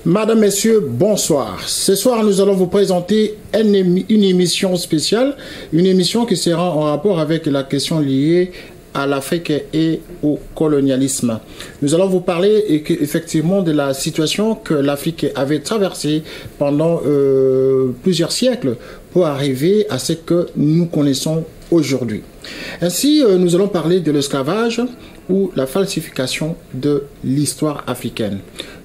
Madame, Messieurs, bonsoir. Ce soir, nous allons vous présenter une émission spéciale, une émission qui sera en rapport avec la question liée à l'Afrique et au colonialisme. Nous allons vous parler effectivement de la situation que l'Afrique avait traversée pendant plusieurs siècles pour arriver à ce que nous connaissons aujourd'hui. Ainsi, nous allons parler de l'esclavage ou la falsification de l'histoire africaine.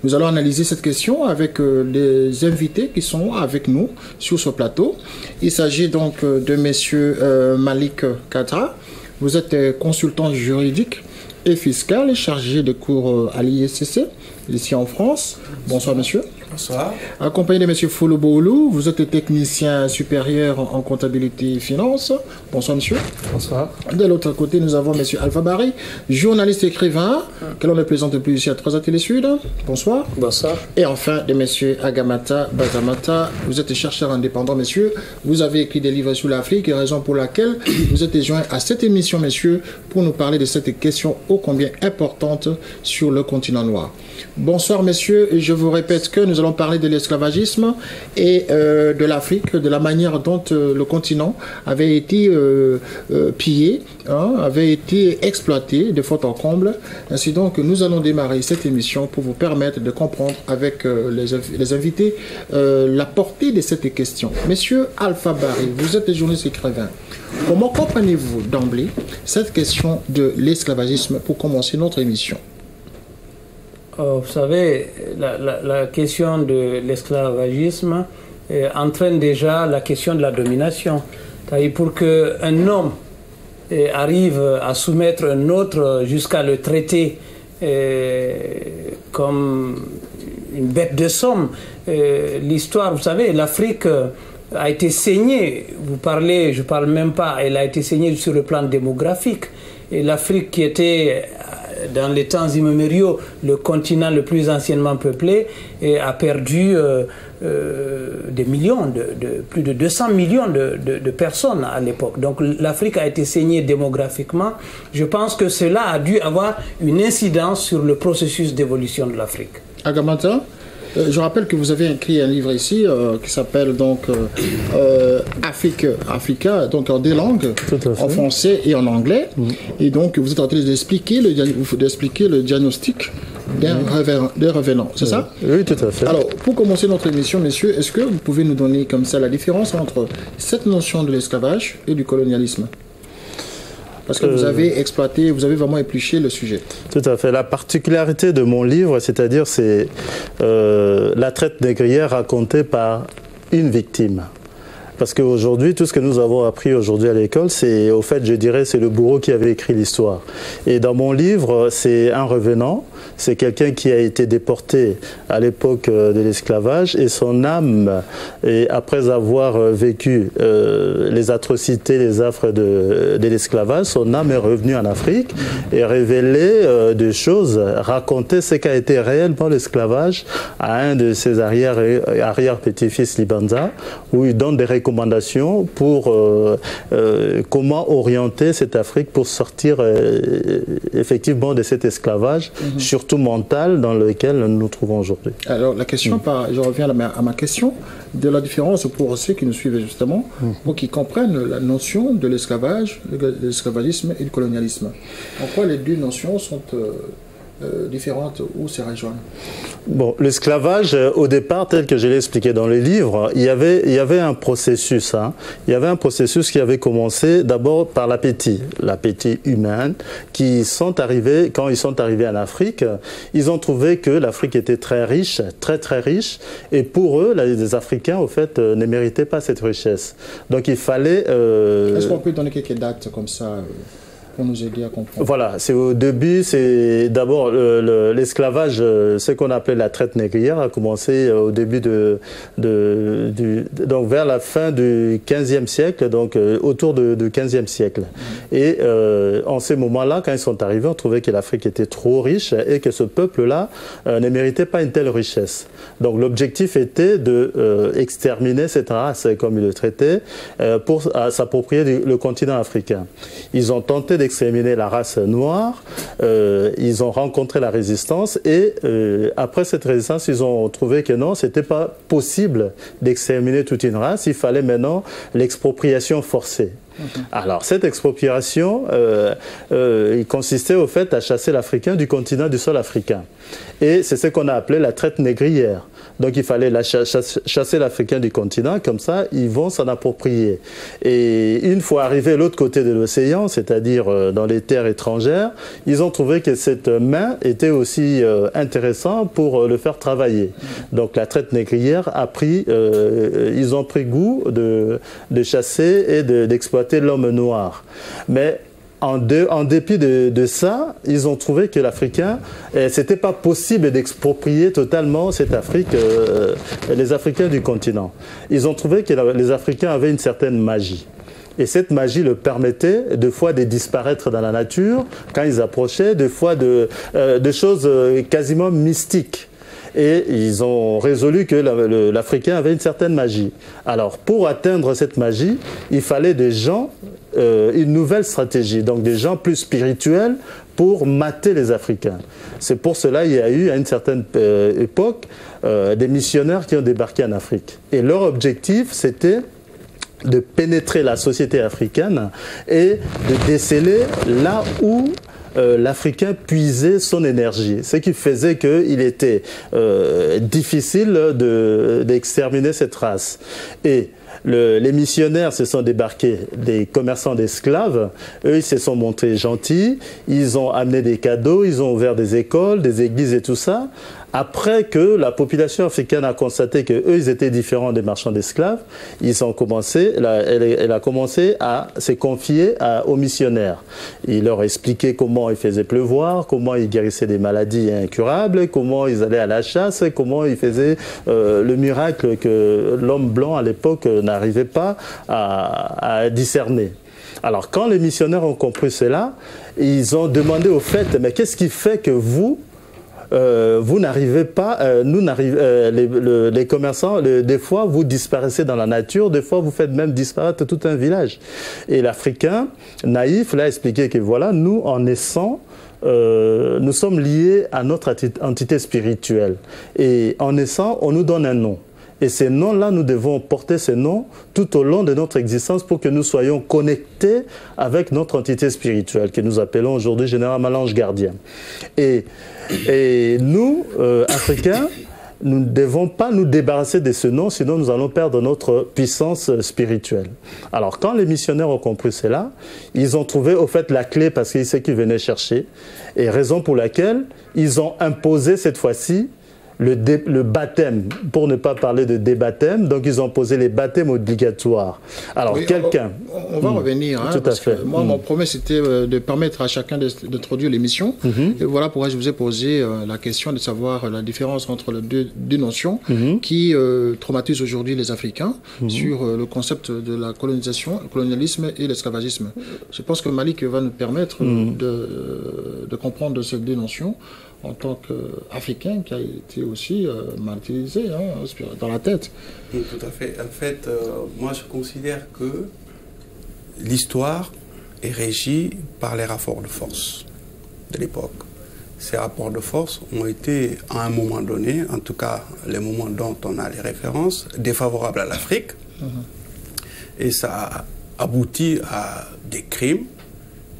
Nous allons analyser cette question avec les invités qui sont avec nous sur ce plateau. Il s'agit donc de monsieur Malik Katra. Vous êtes consultant juridique et fiscal chargé de cours à l'ISCC, ici en France. Bonsoir monsieur. Bonsoir. Accompagné de monsieur Foulou Boulou, vous êtes technicien supérieur en comptabilité et finance. Bonsoir monsieur. Bonsoir. De l'autre côté, nous avons monsieur Alpha Barry, journaliste écrivain, que l'on ne présente plus ici à 3 Télé Sud. Bonsoir. Bonsoir. Et enfin, de monsieur Agamata Bazamata, vous êtes chercheur indépendant, messieurs. Vous avez écrit des livres sur l'Afrique, raison pour laquelle vous êtes joint à cette émission, messieurs, pour nous parler de cette question ô combien importante sur le continent noir. Bonsoir, messieurs. Je vous répète que nous allons parler de l'esclavagisme et de l'Afrique, de la manière dont le continent avait été pillé, avait été exploité de fond en comble. Ainsi donc, nous allons démarrer cette émission pour vous permettre de comprendre avec les invités la portée de cette question. Monsieur Alpha Barry, vous êtes journaliste écrivain. Comment comprenez-vous d'emblée cette question de l'esclavagisme pour commencer notre émission? Vous savez, la question de l'esclavagisme entraîne déjà la question de la domination. C'est-à-dire pour qu'un homme arrive à soumettre un autre jusqu'à le traiter comme une bête de somme. L'histoire, vous savez, l'Afrique a été saignée. Vous parlez, je ne parle même pas, elle a été saignée sur le plan démographique. Et l'Afrique qui était dans les temps immémoriaux, le continent le plus anciennement peuplé, a perdu des millions, plus de 200 millions de personnes à l'époque. Donc l'Afrique a été saignée démographiquement. Je pense que cela a dû avoir une incidence sur le processus d'évolution de l'Afrique. Agamata, je rappelle que vous avez écrit un livre ici qui s'appelle donc Africa, donc en deux langues, en français et en anglais. Et donc vous êtes en train d'expliquer le diagnostic d'un revenant, c'est ça? Oui, tout à fait. Alors, pour commencer notre émission, messieurs, est-ce que vous pouvez nous donner comme ça la différence entre cette notion de l'esclavage et du colonialisme? Parce que vous avez exploité, vous avez vraiment épluché le sujet. Tout à fait. La particularité de mon livre, c'est-à-dire, c'est la traite négrière racontée par une victime. Parce qu'aujourd'hui, tout ce que nous avons appris aujourd'hui à l'école, c'est, au fait, je dirais, c'est le bourreau qui avait écrit l'histoire. Et dans mon livre, c'est un revenant, c'est quelqu'un qui a été déporté à l'époque de l'esclavage et son âme, et après avoir vécu les atrocités, les affres de l'esclavage, son âme est revenue en Afrique et révélé des choses, raconter ce qu'a été réellement l'esclavage à un de ses arrière-petits-fils Libanza, où il donne des recommandations pour comment orienter cette Afrique pour sortir effectivement de cet esclavage, surtout mental, dans lequel nous nous trouvons aujourd'hui. Alors la question, je reviens à ma question, de la différence pour ceux qui nous suivent justement, pour qu'ils comprennent la notion de l'esclavage, de l'esclavagisme et du colonialisme. En quoi les deux notions sont différentes ou se rejoignent? Bon, l'esclavage, au départ, tel que je l'ai expliqué dans les livres, il y avait un processus. Il y avait un processus qui avait commencé d'abord par l'appétit humain, qui sont arrivés, quand ils sont arrivés en Afrique, ils ont trouvé que l'Afrique était très riche, très très riche, et pour eux, les Africains, au fait, ne méritaient pas cette richesse. Donc il fallait... Est-ce qu'on peut donner quelques dates comme ça pour nous aider à comprendre? Voilà, c'est au début, c'est d'abord l'esclavage, ce qu'on appelait la traite négrière, a commencé au début donc vers la fin du 15e siècle, donc autour du 15e siècle. Et en ces moments-là, quand ils sont arrivés, on trouvait que l'Afrique était trop riche et que ce peuple-là ne méritait pas une telle richesse. Donc l'objectif était de exterminer cette race, comme ils le traitaient, pour s'approprier le continent africain. Ils ont tenté d'exterminer la race noire. Ils ont rencontré la résistance et après cette résistance, ils ont trouvé que non, c'était pas possible d'exterminer toute une race. Il fallait maintenant l'expropriation forcée. Alors, cette expropriation, il consistait au fait à chasser l'Africain du continent du sol africain. Et c'est ce qu'on a appelé la traite négrière. Donc, il fallait chasser l'Africain du continent, comme ça, ils vont s'en approprier. Et une fois arrivés de l'autre côté de l'océan, c'est-à-dire dans les terres étrangères, ils ont trouvé que cette main était aussi intéressante pour le faire travailler. Donc, la traite négrière a pris, ils ont pris goût de chasser et d'exploiter l'homme noir. Mais en dépit de ça, ils ont trouvé que l'Africain, c'était pas possible d'exproprier totalement cette Afrique, les Africains du continent. Ils ont trouvé que les Africains avaient une certaine magie. Et cette magie leur permettait des fois de disparaître dans la nature quand ils approchaient, des fois de choses quasiment mystiques. Et ils ont résolu que l'Africain avait une certaine magie. Alors, pour atteindre cette magie, il fallait des gens, une nouvelle stratégie, donc des gens plus spirituels pour mater les Africains. C'est pour cela qu'il y a eu, à une certaine époque, des missionnaires qui ont débarqué en Afrique. Et leur objectif, c'était de pénétrer la société africaine et de déceler là où l'Africain puisait son énergie, ce qui faisait qu'il était difficile d'exterminer cette race. Et les missionnaires se sont débarqués des commerçants d'esclaves. Eux, ils se sont montrés gentils. Ils ont amené des cadeaux. Ils ont ouvert des écoles, des églises et tout ça. Après que la population africaine a constaté qu'eux, ils étaient différents des marchands d'esclaves, elle a commencé à se confier aux missionnaires. Il leur a expliqué comment ils faisaient pleuvoir, comment ils guérissaient des maladies incurables, comment ils allaient à la chasse, comment ils faisaient le miracle que l'homme blanc à l'époque n'arrivait pas à discerner. Alors quand les missionnaires ont compris cela, ils ont demandé au fait, mais qu'est-ce qui fait que vous n'arrivez pas, les commerçants, des fois vous disparaissez dans la nature, des fois vous faites même disparaître tout un village. Et l'Africain naïf l'a expliqué que voilà, nous en naissant, nous sommes liés à notre entité spirituelle. Et en naissant, on nous donne un nom. Et ces noms-là, nous devons porter ces noms tout au long de notre existence pour que nous soyons connectés avec notre entité spirituelle, que nous appelons aujourd'hui généralement l'ange gardien. Et nous, Africains, nous ne devons pas nous débarrasser de ce nom, sinon nous allons perdre notre puissance spirituelle. Alors, quand les missionnaires ont compris cela, ils ont trouvé au fait la clé parce qu'ils sait qu'ils venaient chercher, et raison pour laquelle ils ont imposé cette fois-ci le baptême, pour ne pas parler de débaptême, donc ils ont posé les baptêmes obligatoires. Alors, oui, quelqu'un... On va revenir, hein, tout à fait. Moi, mon premier, c'était de permettre à chacun d'introduire l'émission. Et voilà pourquoi je vous ai posé la question de savoir la différence entre les deux notions qui traumatisent aujourd'hui les Africains sur le concept de la colonisation, le colonialisme et l'esclavagisme. Je pense que Malik va nous permettre de comprendre ces deux notions en tant qu'Africain qui a été aussi martyrisé dans la tête. Tout à fait. En fait, moi je considère que l'histoire est régie par les rapports de force de l'époque. Ces rapports de force ont été, à un moment donné, en tout cas les moments dont on a les références, défavorables à l'Afrique. Et ça a abouti à des crimes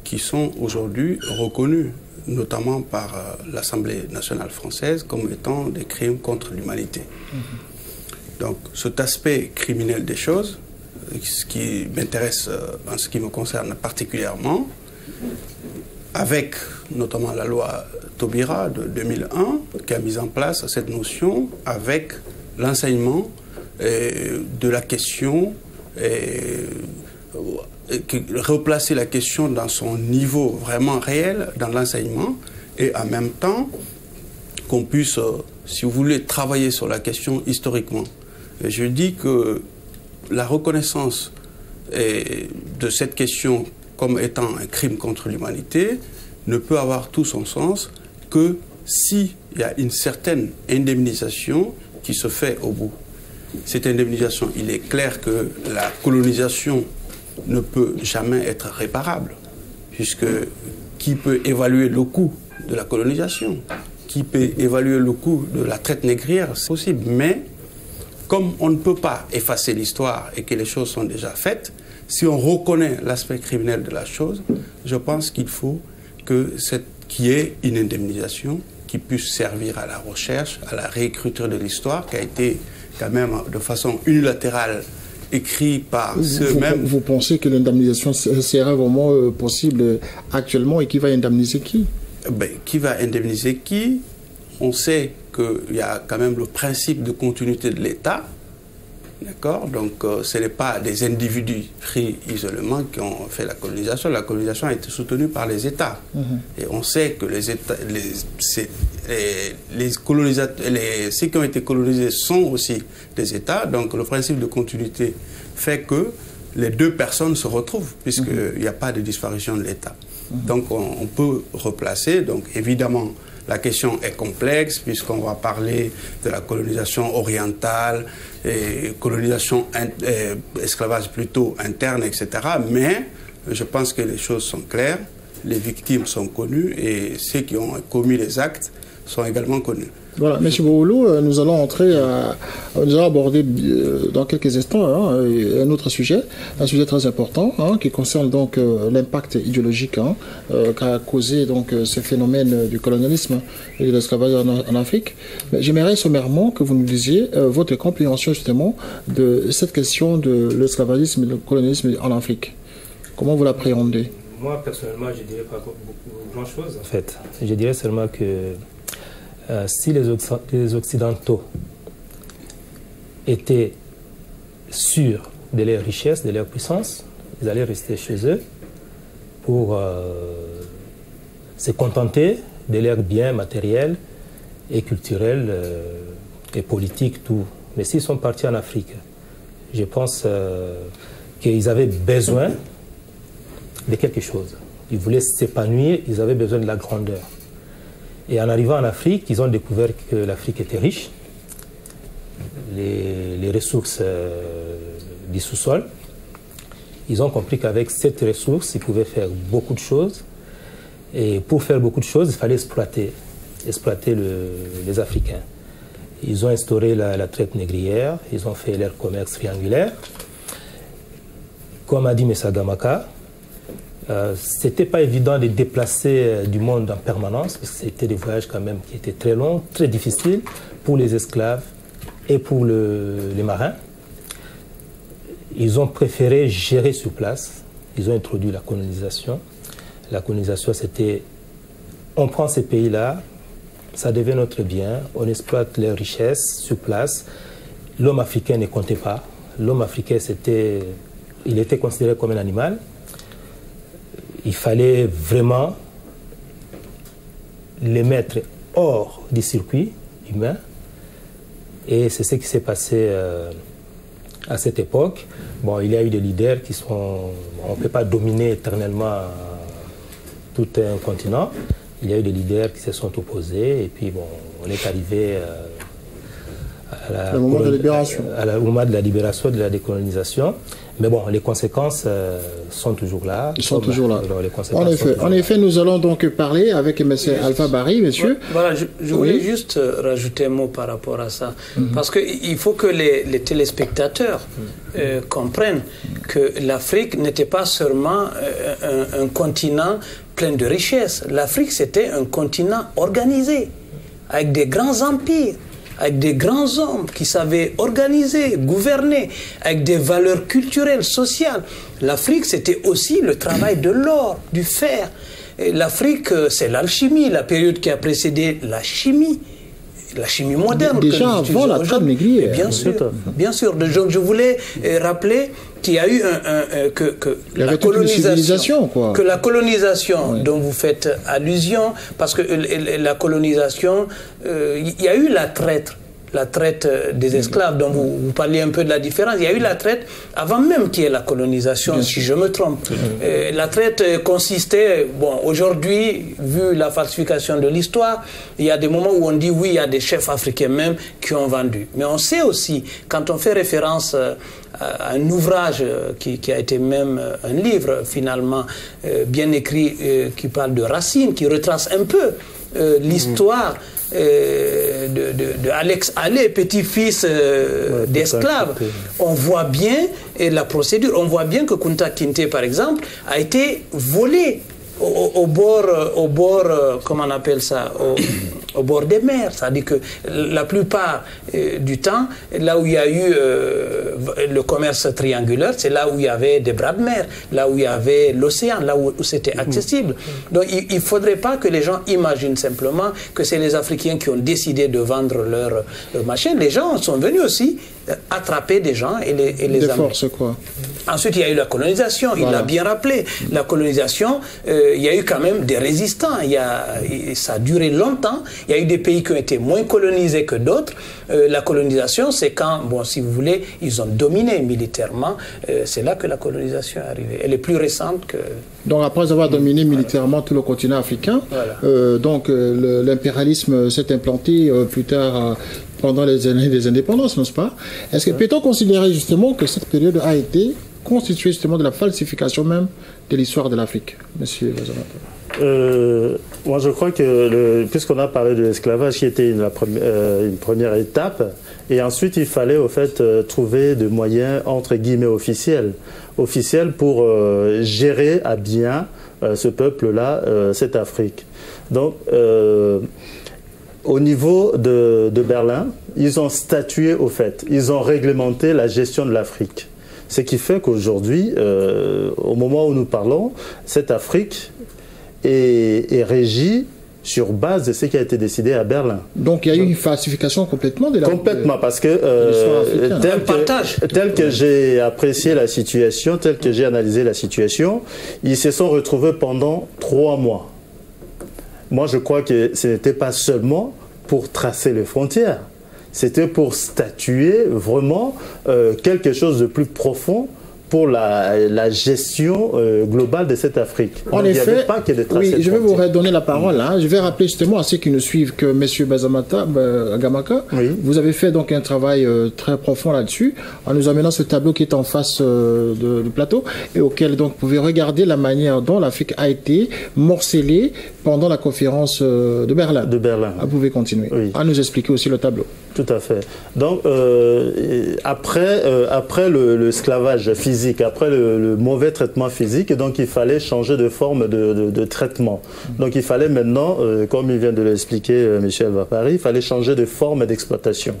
qui sont aujourd'hui reconnus, notamment par l'Assemblée nationale française, comme étant des crimes contre l'humanité. Donc cet aspect criminel des choses, ce qui m'intéresse en ce qui me concerne particulièrement, avec notamment la loi Taubira de 2001, qui a mis en place cette notion avec l'enseignement de la question, replacer la question dans son niveau vraiment réel dans l'enseignement, et en même temps qu'on puisse, si vous voulez, travailler sur la question historiquement. Et je dis que la reconnaissance de cette question comme étant un crime contre l'humanité ne peut avoir tout son sens que s'il y a une certaine indemnisation qui se fait au bout. Cette indemnisation, il est clair que la colonisation ne peut jamais être réparable, puisque qui peut évaluer le coût de la colonisation? Qui peut évaluer le coût de la traite négrière? C'est possible, mais comme on ne peut pas effacer l'histoire et que les choses sont déjà faites, si on reconnaît l'aspect criminel de la chose, je pense qu'il faut qu'il y ait une indemnisation qui puisse servir à la recherche, à la réécriture de l'histoire, qui a été quand même de façon unilatérale écrite par ceux-mêmes. Vous pensez que l'indemnisation serait vraiment possible actuellement, et qui va indemniser qui? Qui va indemniser qui? On sait qu'il y a quand même le principe de continuité de l'État. D'accord? Donc, ce n'est pas des individus pris isolément qui ont fait la colonisation. La colonisation a été soutenue par les États. Et on sait que les États, ceux qui ont été colonisés sont aussi des États. Donc, le principe de continuité fait que les deux personnes se retrouvent, puisqu'il n'y a pas de disparition de l'État. Donc, on peut replacer. Donc, évidemment, la question est complexe, puisqu'on va parler de la colonisation orientale, et colonisation, esclavage plutôt interne, etc. Mais je pense que les choses sont claires, les victimes sont connues et ceux qui ont commis les actes sont également connus. Voilà, M. Bouroulou, nous allons aborder dans quelques instants un autre sujet, un sujet très important qui concerne donc l'impact idéologique qu'a causé donc ce phénomène du colonialisme et de l'esclavage en Afrique. J'aimerais sommairement que vous nous disiez votre compréhension justement de cette question de l'esclavagisme et du colonialisme en Afrique. Comment vous l'appréhendez? Moi, personnellement, je ne dirais pas grand-chose en fait. Je dirais seulement que si les Occidentaux étaient sûrs de leur richesse, de leur puissance, ils allaient rester chez eux pour se contenter de leurs biens matériels et culturels et politiques, tout. Mais s'ils sont partis en Afrique, je pense qu'ils avaient besoin de quelque chose. Ils voulaient s'épanouir, ils avaient besoin de la grandeur. Et en arrivant en Afrique, ils ont découvert que l'Afrique était riche, les ressources du sous-sol. Ils ont compris qu'avec cette ressource, ils pouvaient faire beaucoup de choses. Et pour faire beaucoup de choses, il fallait exploiter les Africains. Ils ont instauré la traite négrière, ils ont fait leur commerce triangulaire. Comme a dit M. Gamaka, c'était pas évident de déplacer du monde en permanence, parce que c'était des voyages quand même qui étaient très longs, très difficiles pour les esclaves et pour les marins. Ils ont préféré gérer sur place. Ils ont introduit la colonisation. La colonisation, c'était, on prend ces pays-là, ça devient notre bien, on exploite leurs richesses sur place. L'homme africain ne comptait pas. L'homme africain, il était considéré comme un animal. Il fallait vraiment les mettre hors du circuit humain. Et c'est ce qui s'est passé à cette époque. Bon, il y a eu des leaders qui sont... On ne peut pas dominer éternellement tout un continent. Il y a eu des leaders qui se sont opposés. Et puis, bon, on est arrivé au moment de la libération. Au moment de la libération, de la décolonisation. Mais bon, les conséquences sont toujours là. Ils sont toujours là. Alors, en effet, nous allons donc parler avec M. Alpha Barry, monsieur. Voilà, je voulais juste rajouter un mot par rapport à ça. Parce qu'il faut que les téléspectateurs comprennent que l'Afrique n'était pas seulement un continent plein de richesses. L'Afrique, c'était un continent organisé, avec des grands empires, avec des grands hommes qui savaient organiser, gouverner, avec des valeurs culturelles, sociales. L'Afrique, c'était aussi le travail de l'or, du fer. L'Afrique, c'est l'alchimie, la période qui a précédé la chimie moderne. Déjà avant la traite négrière. Bien sûr. Donc, je voulais rappeler qu'il y a eu la colonisation dont vous faites allusion, parce que la colonisation, il y a eu la traite la traite des esclaves, dont vous parliez un peu de la différence. Il y a eu la traite avant même qu'il y ait la colonisation, si je me trompe. La traite consistait, bon, aujourd'hui, vu la falsification de l'histoire, il y a des moments où on dit oui, il y a des chefs africains même qui ont vendu. Mais on sait aussi, quand on fait référence à un ouvrage qui a été même un livre finalement bien écrit, qui parle de Racine, qui retrace un peu l'histoire de Alex Allais, petit-fils d'esclaves. On voit bien, et la procédure, on voit bien que Kunta Kinte, par exemple, a été volé au bord, comment on appelle ça, au bord des mers. C'est-à-dire que la plupart du temps, là où il y a eu le commerce triangulaire, c'est là où il y avait des bras de mer, là où il y avait l'océan, là où c'était accessible. Donc il ne faudrait pas que les gens imaginent simplement que c'est les Africains qui ont décidé de vendre leur machin. Les gens sont venus aussi attraper des gens et les amener. Forces, quoi. Ensuite, il y a eu la colonisation, il l'a bien rappelé. La colonisation, il y a eu quand même des résistants. Ça a duré longtemps. Il y a eu des pays qui ont été moins colonisés que d'autres. La colonisation, c'est quand, bon, si vous voulez, ils ont dominé militairement. C'est là que la colonisation est arrivée. Elle est plus récente que... Donc après avoir dominé militairement tout le continent africain, l'impérialisme s'est implanté plus tard pendant les années des indépendances, n'est-ce pas? Est-ce que peut-on considérer justement que cette période a été constituée justement de la falsification même de l'histoire de l'Afrique, monsieur Bazamata? Moi, je crois que, puisqu'on a parlé de l'esclavage qui était une première étape, et ensuite il fallait au fait trouver des moyens entre guillemets officiels pour gérer à bien ce peuple-là, cette Afrique. Donc, au niveau de Berlin, ils ont statué au fait, ils ont réglementé la gestion de l'Afrique. Ce qui fait qu'aujourd'hui, au moment où nous parlons, cette Afrique est régie sur base de ce qui a été décidé à Berlin. Donc il y a eu une falsification complètement de la... Complètement, parce que tel que j'ai apprécié la situation, tel que j'ai analysé la situation, ils se sont retrouvés pendant 3 mois. Moi, je crois que ce n'était pas seulement pour tracer les frontières, c'était pour statuer vraiment quelque chose de plus profond pour la gestion globale de cette Afrique. En effet, oui, je vais vous redonner la parole. Hein. Je vais rappeler justement à ceux qui nous suivent que M. Bazamata Gamaka, vous avez fait donc un travail très profond là-dessus, en nous amenant ce tableau qui est en face du plateau, et auquel donc vous pouvez regarder la manière dont l'Afrique a été morcelée pendant la conférence de Berlin. Vous pouvez continuer à nous expliquer aussi le tableau. Tout à fait. Donc, après l'esclavage physique, après le mauvais traitement physique, donc il fallait changer de forme de traitement. Donc il fallait maintenant, comme il vient de l'expliquer Michel Vapari, il fallait changer de forme d'exploitation.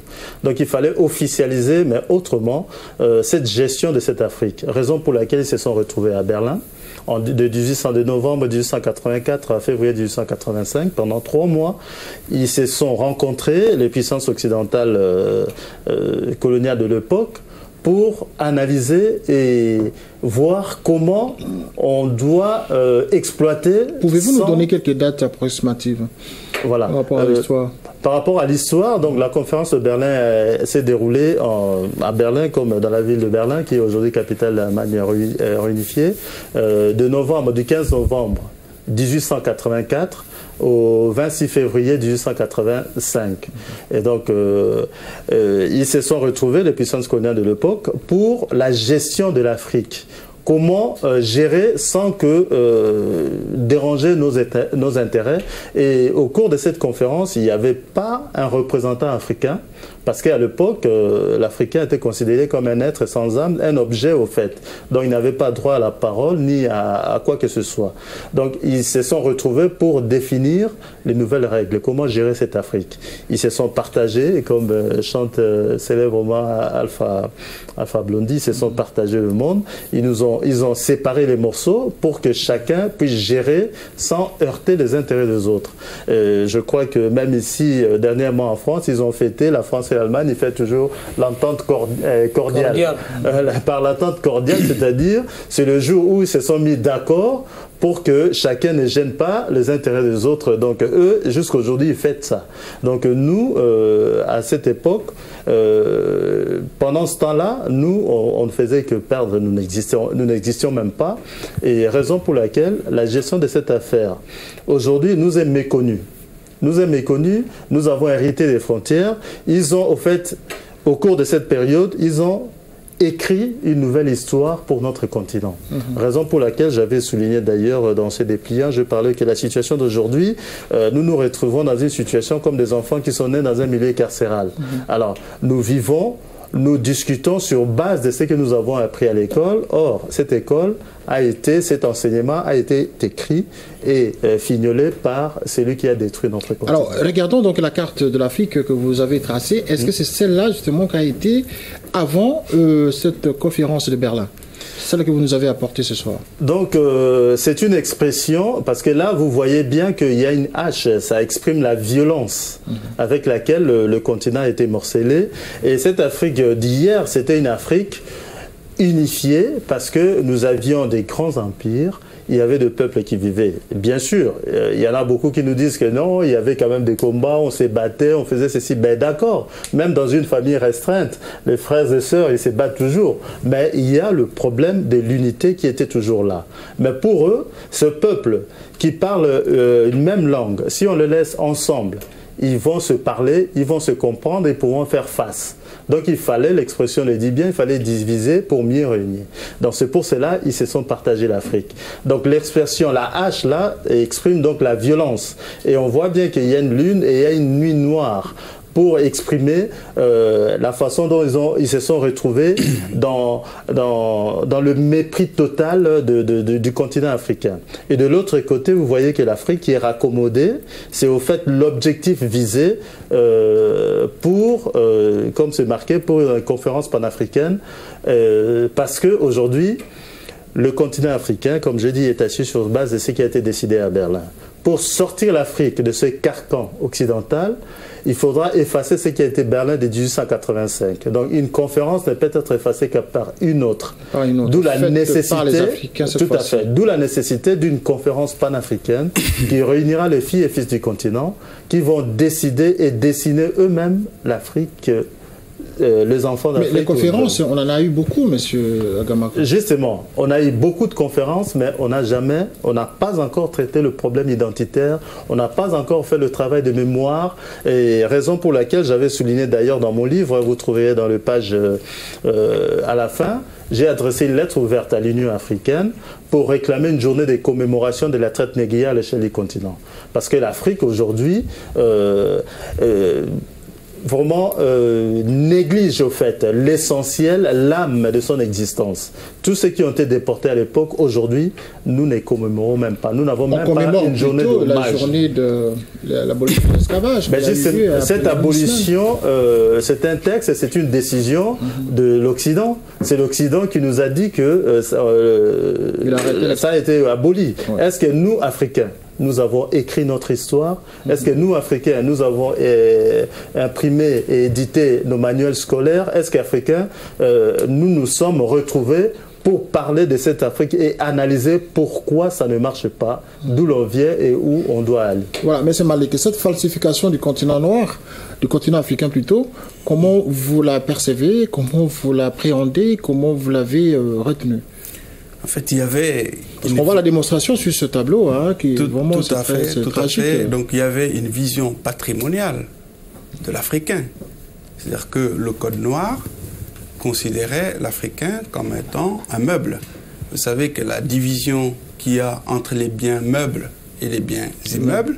Donc il fallait officialiser, mais autrement, cette gestion de cette Afrique. Raison pour laquelle ils se sont retrouvés à Berlin, de novembre 1884 à février 1885, pendant 3 mois, ils se sont rencontrés, les puissances occidentales coloniales de l'époque, pour analyser et voir comment on doit exploiter... Pouvez-vous nous donner quelques dates approximatives par rapport à l'histoire? Par rapport à l'histoire, donc la conférence de Berlin s'est déroulée à Berlin, comme dans la ville de Berlin, qui est aujourd'hui capitale d'Allemagne réunifiée, du 15 novembre 1884 au 26 février 1885. Et donc, ils se sont retrouvés, les puissances coloniales de l'époque, pour la gestion de l'Afrique. Comment gérer sans que déranger nos intérêts. Et au cours de cette conférence, il n'y avait pas un représentant africain, parce qu'à l'époque, l'Africain était considéré comme un être sans âme, un objet au fait. Donc il n'avait pas droit à la parole ni à quoi que ce soit. Donc ils se sont retrouvés pour définir les nouvelles règles, comment gérer cette Afrique. Ils se sont partagés, comme chante célèbrement Alpha Blondy, ils se sont partagés le monde. Ils ont séparé les morceaux pour que chacun puisse gérer sans heurter les intérêts des autres. Je crois que même ici, dernièrement en France, ils ont fêté, la France et l'Allemagne, ils fêtent toujours l'entente cordiale. Par l'entente cordiale, c'est-à-dire, c'est le jour où ils se sont mis d'accord pour que chacun ne gêne pas les intérêts des autres. Donc eux, jusqu'à aujourd'hui, ils font ça. Donc nous, à cette époque, pendant ce temps-là, nous, on ne faisait que perdre, nous n'existions même pas. Et raison pour laquelle la gestion de cette affaire, aujourd'hui, nous est méconnue. Nous est méconnue, nous avons hérité des frontières. Ils ont, au fait, au cours de cette période, ils ont écrit une nouvelle histoire pour notre continent. Raison pour laquelle j'avais souligné d'ailleurs dans ces dépliants, je parlais que la situation d'aujourd'hui, nous nous retrouvons dans une situation comme des enfants qui sont nés dans un milieu carcéral. Alors, nous vivons, nous discutons sur base de ce que nous avons appris à l'école. Or, cette école a été, cet enseignement a été écrit et fignolé par celui qui a détruit notre continent. Alors, regardons donc la carte de l'Afrique que vous avez tracée. Est-ce que c'est celle-là justement qui a été avant cette conférence de Berlin? Celle que vous nous avez apportée ce soir. Donc, c'est une expression, parce que là, vous voyez bien qu'il y a une hache, ça exprime la violence avec laquelle le continent a été morcelé. Et cette Afrique d'hier, c'était une Afrique unifiée, parce que nous avions des grands empires, il y avait des peuples qui vivaient. Bien sûr, il y en a beaucoup qui nous disent que non, il y avait quand même des combats, on s'est battu, on faisait ceci. Ben d'accord, même dans une famille restreinte, les frères et sœurs, ils se battent toujours. Mais il y a le problème de l'unité qui était toujours là. Mais pour eux, ce peuple qui parle une même langue, si on le laisse ensemble, ils vont se parler, ils vont se comprendre et pourront faire face. Donc il fallait, l'expression le dit bien, il fallait diviser pour mieux réunir. Donc c'est pour cela ils se sont partagés l'Afrique. Donc l'expression, la hache là, exprime donc la violence. Et on voit bien qu'il y a une lune et il y a une nuit noire pour exprimer la façon dont ils se sont retrouvés dans le mépris total du continent africain. Et de l'autre côté, vous voyez que l'Afrique qui est raccommodée, c'est au fait l'objectif visé pour, comme c'est marqué, pour une conférence panafricaine, parce qu'aujourd'hui, le continent africain, comme je dis, est assis sur base de ce qui a été décidé à Berlin. Pour sortir l'Afrique de ce carcan occidental, il faudra effacer ce qui a été Berlin de 1885. Donc une conférence ne peut être effacée que par une autre. D'où la nécessité, tout à fait, d'où la nécessité d'une conférence panafricaine qui réunira les filles et fils du continent, qui vont décider et dessiner eux-mêmes l'Afrique. Les enfants d'Afrique. Mais les conférences, on en a eu beaucoup, monsieur Agamako. Justement, on a eu beaucoup de conférences, mais on n'a pas encore traité le problème identitaire, on n'a pas encore fait le travail de mémoire, et raison pour laquelle j'avais souligné d'ailleurs dans mon livre, vous trouverez dans le page à la fin, j'ai adressé une lettre ouverte à l'Union africaine pour réclamer une journée de commémoration de la traite négrière à l'échelle du continent. Parce que l'Afrique aujourd'hui vraiment néglige au fait l'essentiel, l'âme de son existence. Tous ceux qui ont été déportés à l'époque, aujourd'hui, nous ne commémorons même pas. Nous n'avons même pas une journée d'hommage. La journée de l'abolition de l'esclavage. Cette abolition, c'est un texte, c'est une décision de l'Occident. C'est l'Occident qui nous a dit que ça a été aboli. Ouais. Est-ce que nous, Africains, nous avons écrit notre histoire? Est-ce que nous, Africains, nous avons imprimé et édité nos manuels scolaires? Est-ce qu'Africains, nous nous sommes retrouvés pour parler de cette Afrique et analyser pourquoi ça ne marche pas, d'où l'on vient et où on doit aller? Voilà, mais c'est Malik, cette falsification du continent noir, du continent africain plutôt, comment vous la percevez, comment vous l'appréhendez, comment vous l'avez retenue? En fait, il y avait... Parce qu'on voit la démonstration sur ce tableau, hein, qui vraiment tout à fait. Donc il y avait une vision patrimoniale de l'Africain. C'est-à-dire que le Code noir considérait l'Africain comme étant un meuble. Vous savez que la division qu'il y a entre les biens meubles et les biens immeubles,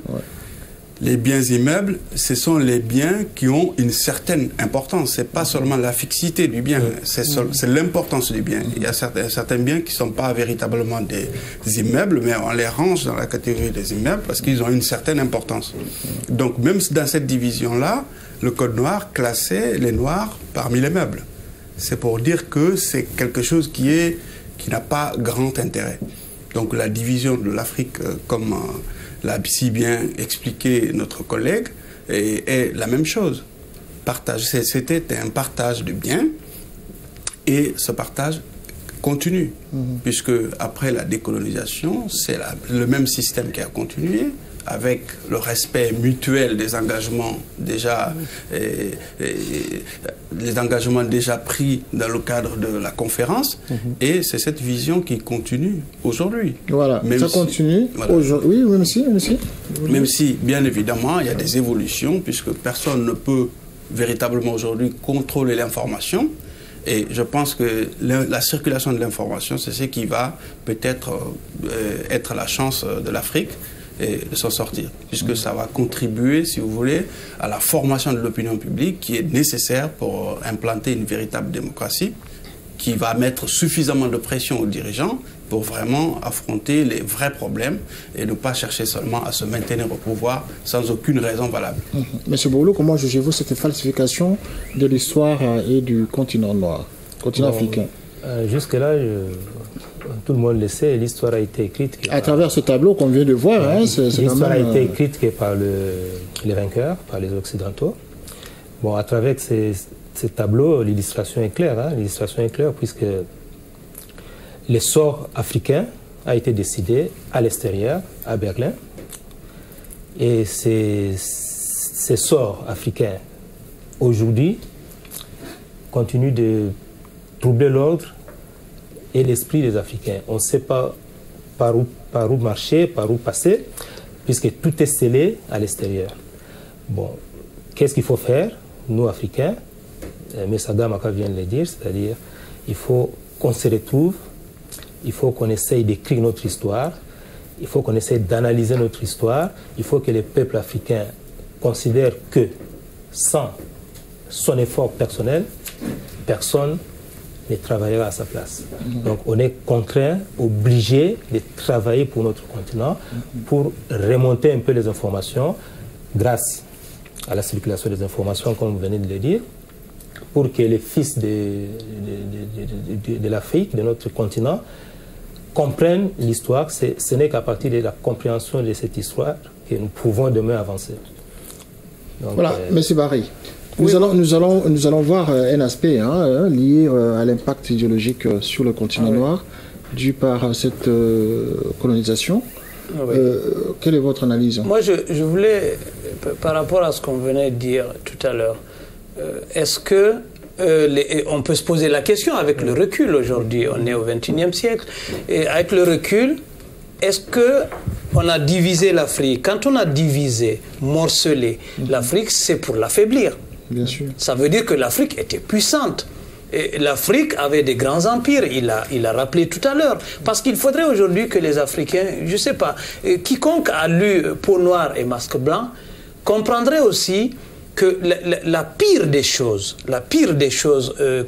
les biens immeubles, ce sont les biens qui ont une certaine importance. Ce n'est pas seulement la fixité du bien, c'est l'importance du bien. Il y a certains biens qui ne sont pas véritablement des immeubles, mais on les range dans la catégorie des immeubles parce qu'ils ont une certaine importance. Donc même dans cette division-là, le Code noir classait les Noirs parmi les meubles. C'est pour dire que c'est quelque chose qui n'a pas grand intérêt. Donc la division de l'Afrique, comme l'a si bien expliqué notre collègue, est la même chose. C'était un partage de biens, et ce partage continue, puisque après la décolonisation, c'est le même système qui a continué, avec le respect mutuel des engagements déjà, les engagements déjà pris dans le cadre de la conférence, et c'est cette vision qui continue aujourd'hui. Voilà, même ça continue aujourd'hui, oui, même si, bien évidemment, il y a des évolutions, puisque personne ne peut véritablement aujourd'hui contrôler l'information. Et je pense que la circulation de l'information, c'est ce qui va peut-être être la chance de l'Afrique de s'en sortir, puisque ça va contribuer, si vous voulez, à la formation de l'opinion publique qui est nécessaire pour implanter une véritable démocratie, qui va mettre suffisamment de pression aux dirigeants pour vraiment affronter les vrais problèmes et ne pas chercher seulement à se maintenir au pouvoir sans aucune raison valable. Monsieur Bolo, comment jugez-vous cette falsification de l'histoire et du continent noir, continent africain? Jusque-là, tout le monde le sait, l'histoire a été écrite... À travers ce tableau qu'on vient de voir, l'histoire a été écrite par les vainqueurs, par les Occidentaux. Bon, à travers ces tableaux, l'illustration est claire. L'illustration est claire puisque l'essor africain a été décidé à l'extérieur, à Berlin. Et ces sorts africains, aujourd'hui, continuent de troubler l'ordre et l'esprit des Africains. On ne sait pas par où marcher, par où passer, puisque tout est scellé à l'extérieur. Bon, qu'est-ce qu'il faut faire, nous, Africains? Messaga Maka vient de le dire, c'est-à-dire il faut qu'on se retrouve, il faut qu'on essaye d'écrire notre histoire, il faut qu'on essaye d'analyser notre histoire, il faut que les peuples africains considèrent que sans son effort personnel, personne ne travaillera à sa place. Donc on est contraint, obligé de travailler pour notre continent, pour remonter un peu les informations grâce à la circulation des informations, comme vous venez de le dire, pour que les fils de l'Afrique, de notre continent, comprennent l'histoire. Ce n'est qu'à partir de la compréhension de cette histoire que nous pouvons demain avancer. Donc, voilà, M. Barry. Nous allons voir un aspect lié à l'impact idéologique sur le continent noir dû par cette colonisation. Quelle est votre analyse? Moi, je voulais, par rapport à ce qu'on venait de dire tout à l'heure, est-ce que on peut se poser la question avec le recul aujourd'hui, on est au XXIe siècle, et avec le recul, est-ce que on a divisé l'Afrique? Quand on a divisé, morcelé l'Afrique, c'est pour l'affaiblir. Bien sûr. Ça veut dire que l'Afrique était puissante. L'Afrique avait des grands empires, il a rappelé tout à l'heure. Parce qu'il faudrait aujourd'hui que les Africains, je ne sais pas, quiconque a lu Peau noire et Masque blanc, comprendrait aussi que la pire des choses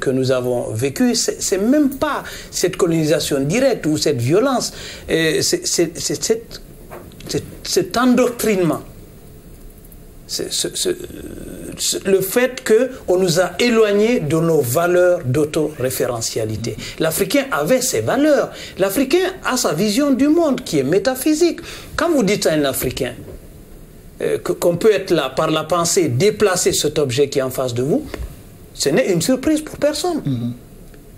que nous avons vécues, c'est même pas cette colonisation directe ou cette violence, c'est cet endoctrinement. Le fait qu'on nous a éloignés de nos valeurs d'autoréférentialité. L'Africain avait ses valeurs. L'Africain a sa vision du monde qui est métaphysique. Quand vous dites à un Africain qu'on peut être là, par la pensée, déplacer cet objet qui est en face de vous, ce n'est une surprise pour personne.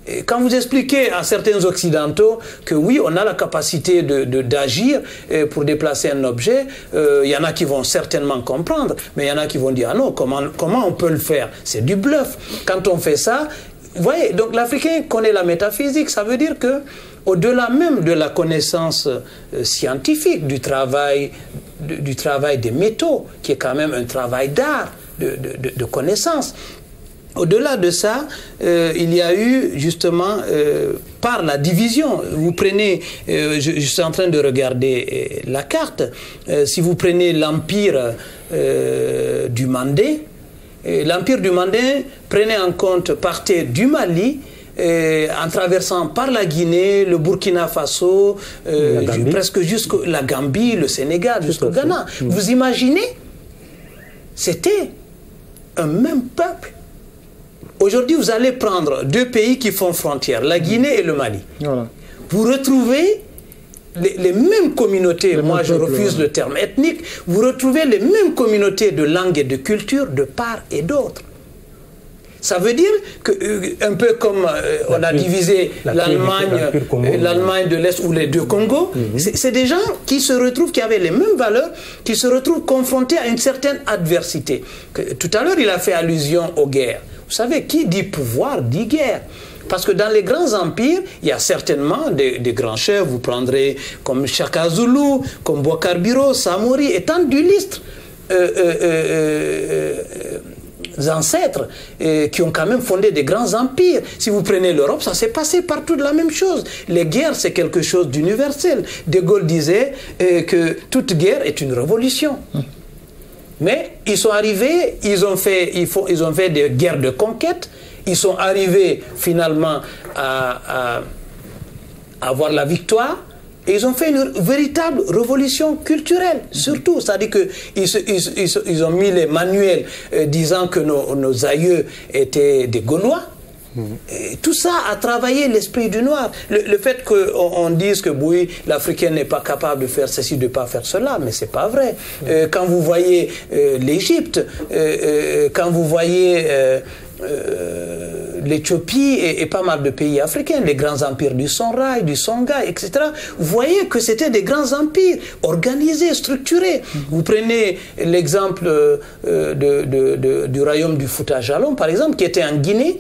Et quand vous expliquez à certains Occidentaux que oui, on a la capacité d'agir pour déplacer un objet, il y en a qui vont certainement comprendre, mais il y en a qui vont dire, ah non, comment on peut le faire? C'est du bluff. Quand on fait ça, vous voyez, donc l'Africain connaît la métaphysique, ça veut dire que au-delà même de la connaissance scientifique, du travail des métaux, qui est quand même un travail d'art, de connaissance, au-delà de ça, il y a eu justement, par la division, vous prenez, je suis en train de regarder la carte, si vous prenez l'empire du Mandé, l'empire du Mandé prenait en compte, partait du Mali, en traversant par la Guinée, le Burkina Faso, presque jusqu'à la Gambie, le Sénégal, jusqu'au Ghana. Vous imaginez? C'était un même peuple. Aujourd'hui, vous allez prendre deux pays qui font frontière, la Guinée et le Mali. Voilà. Vous retrouvez les mêmes communautés, moi je refuse le terme ethnique, vous retrouvez les mêmes communautés de langue et de culture de part et d'autre. Ça veut dire que, un peu comme on a divisé l'Allemagne de l'Est ou les deux Congos, c'est des gens qui se retrouvent, qui avaient les mêmes valeurs, qui se retrouvent confrontés à une certaine adversité. Tout à l'heure, il a fait allusion aux guerres. Vous savez, qui dit pouvoir dit guerre. Parce que dans les grands empires, il y a certainement des grands chefs, vous prendrez comme Shaka Zulu, comme Boubacar Biro, Samori, et tant d'illustres ancêtres qui ont quand même fondé des grands empires. Si vous prenez l'Europe, ça s'est passé partout de la même chose. Les guerres, c'est quelque chose d'universel. De Gaulle disait que toute guerre est une révolution. Mais ils sont arrivés, ils ont fait des guerres de conquête, ils sont arrivés finalement à avoir la victoire, et ils ont fait une véritable révolution culturelle, surtout. C'est-à-dire qu'ils ont mis les manuels disant que nos aïeux étaient des Gaulois. Et tout ça a travaillé l'esprit du noir. Le fait qu'on dise que oui, l'Africain n'est pas capable de faire ceci, de ne pas faire cela, mais c'est pas vrai. Quand vous voyez l'Égypte, quand vous voyez l'Éthiopie et pas mal de pays africains, les grands empires du Songhai, du Songhai, etc. Vous voyez que c'était des grands empires organisés, structurés. Vous prenez l'exemple du royaume du Fouta Djallon, par exemple, qui était en Guinée,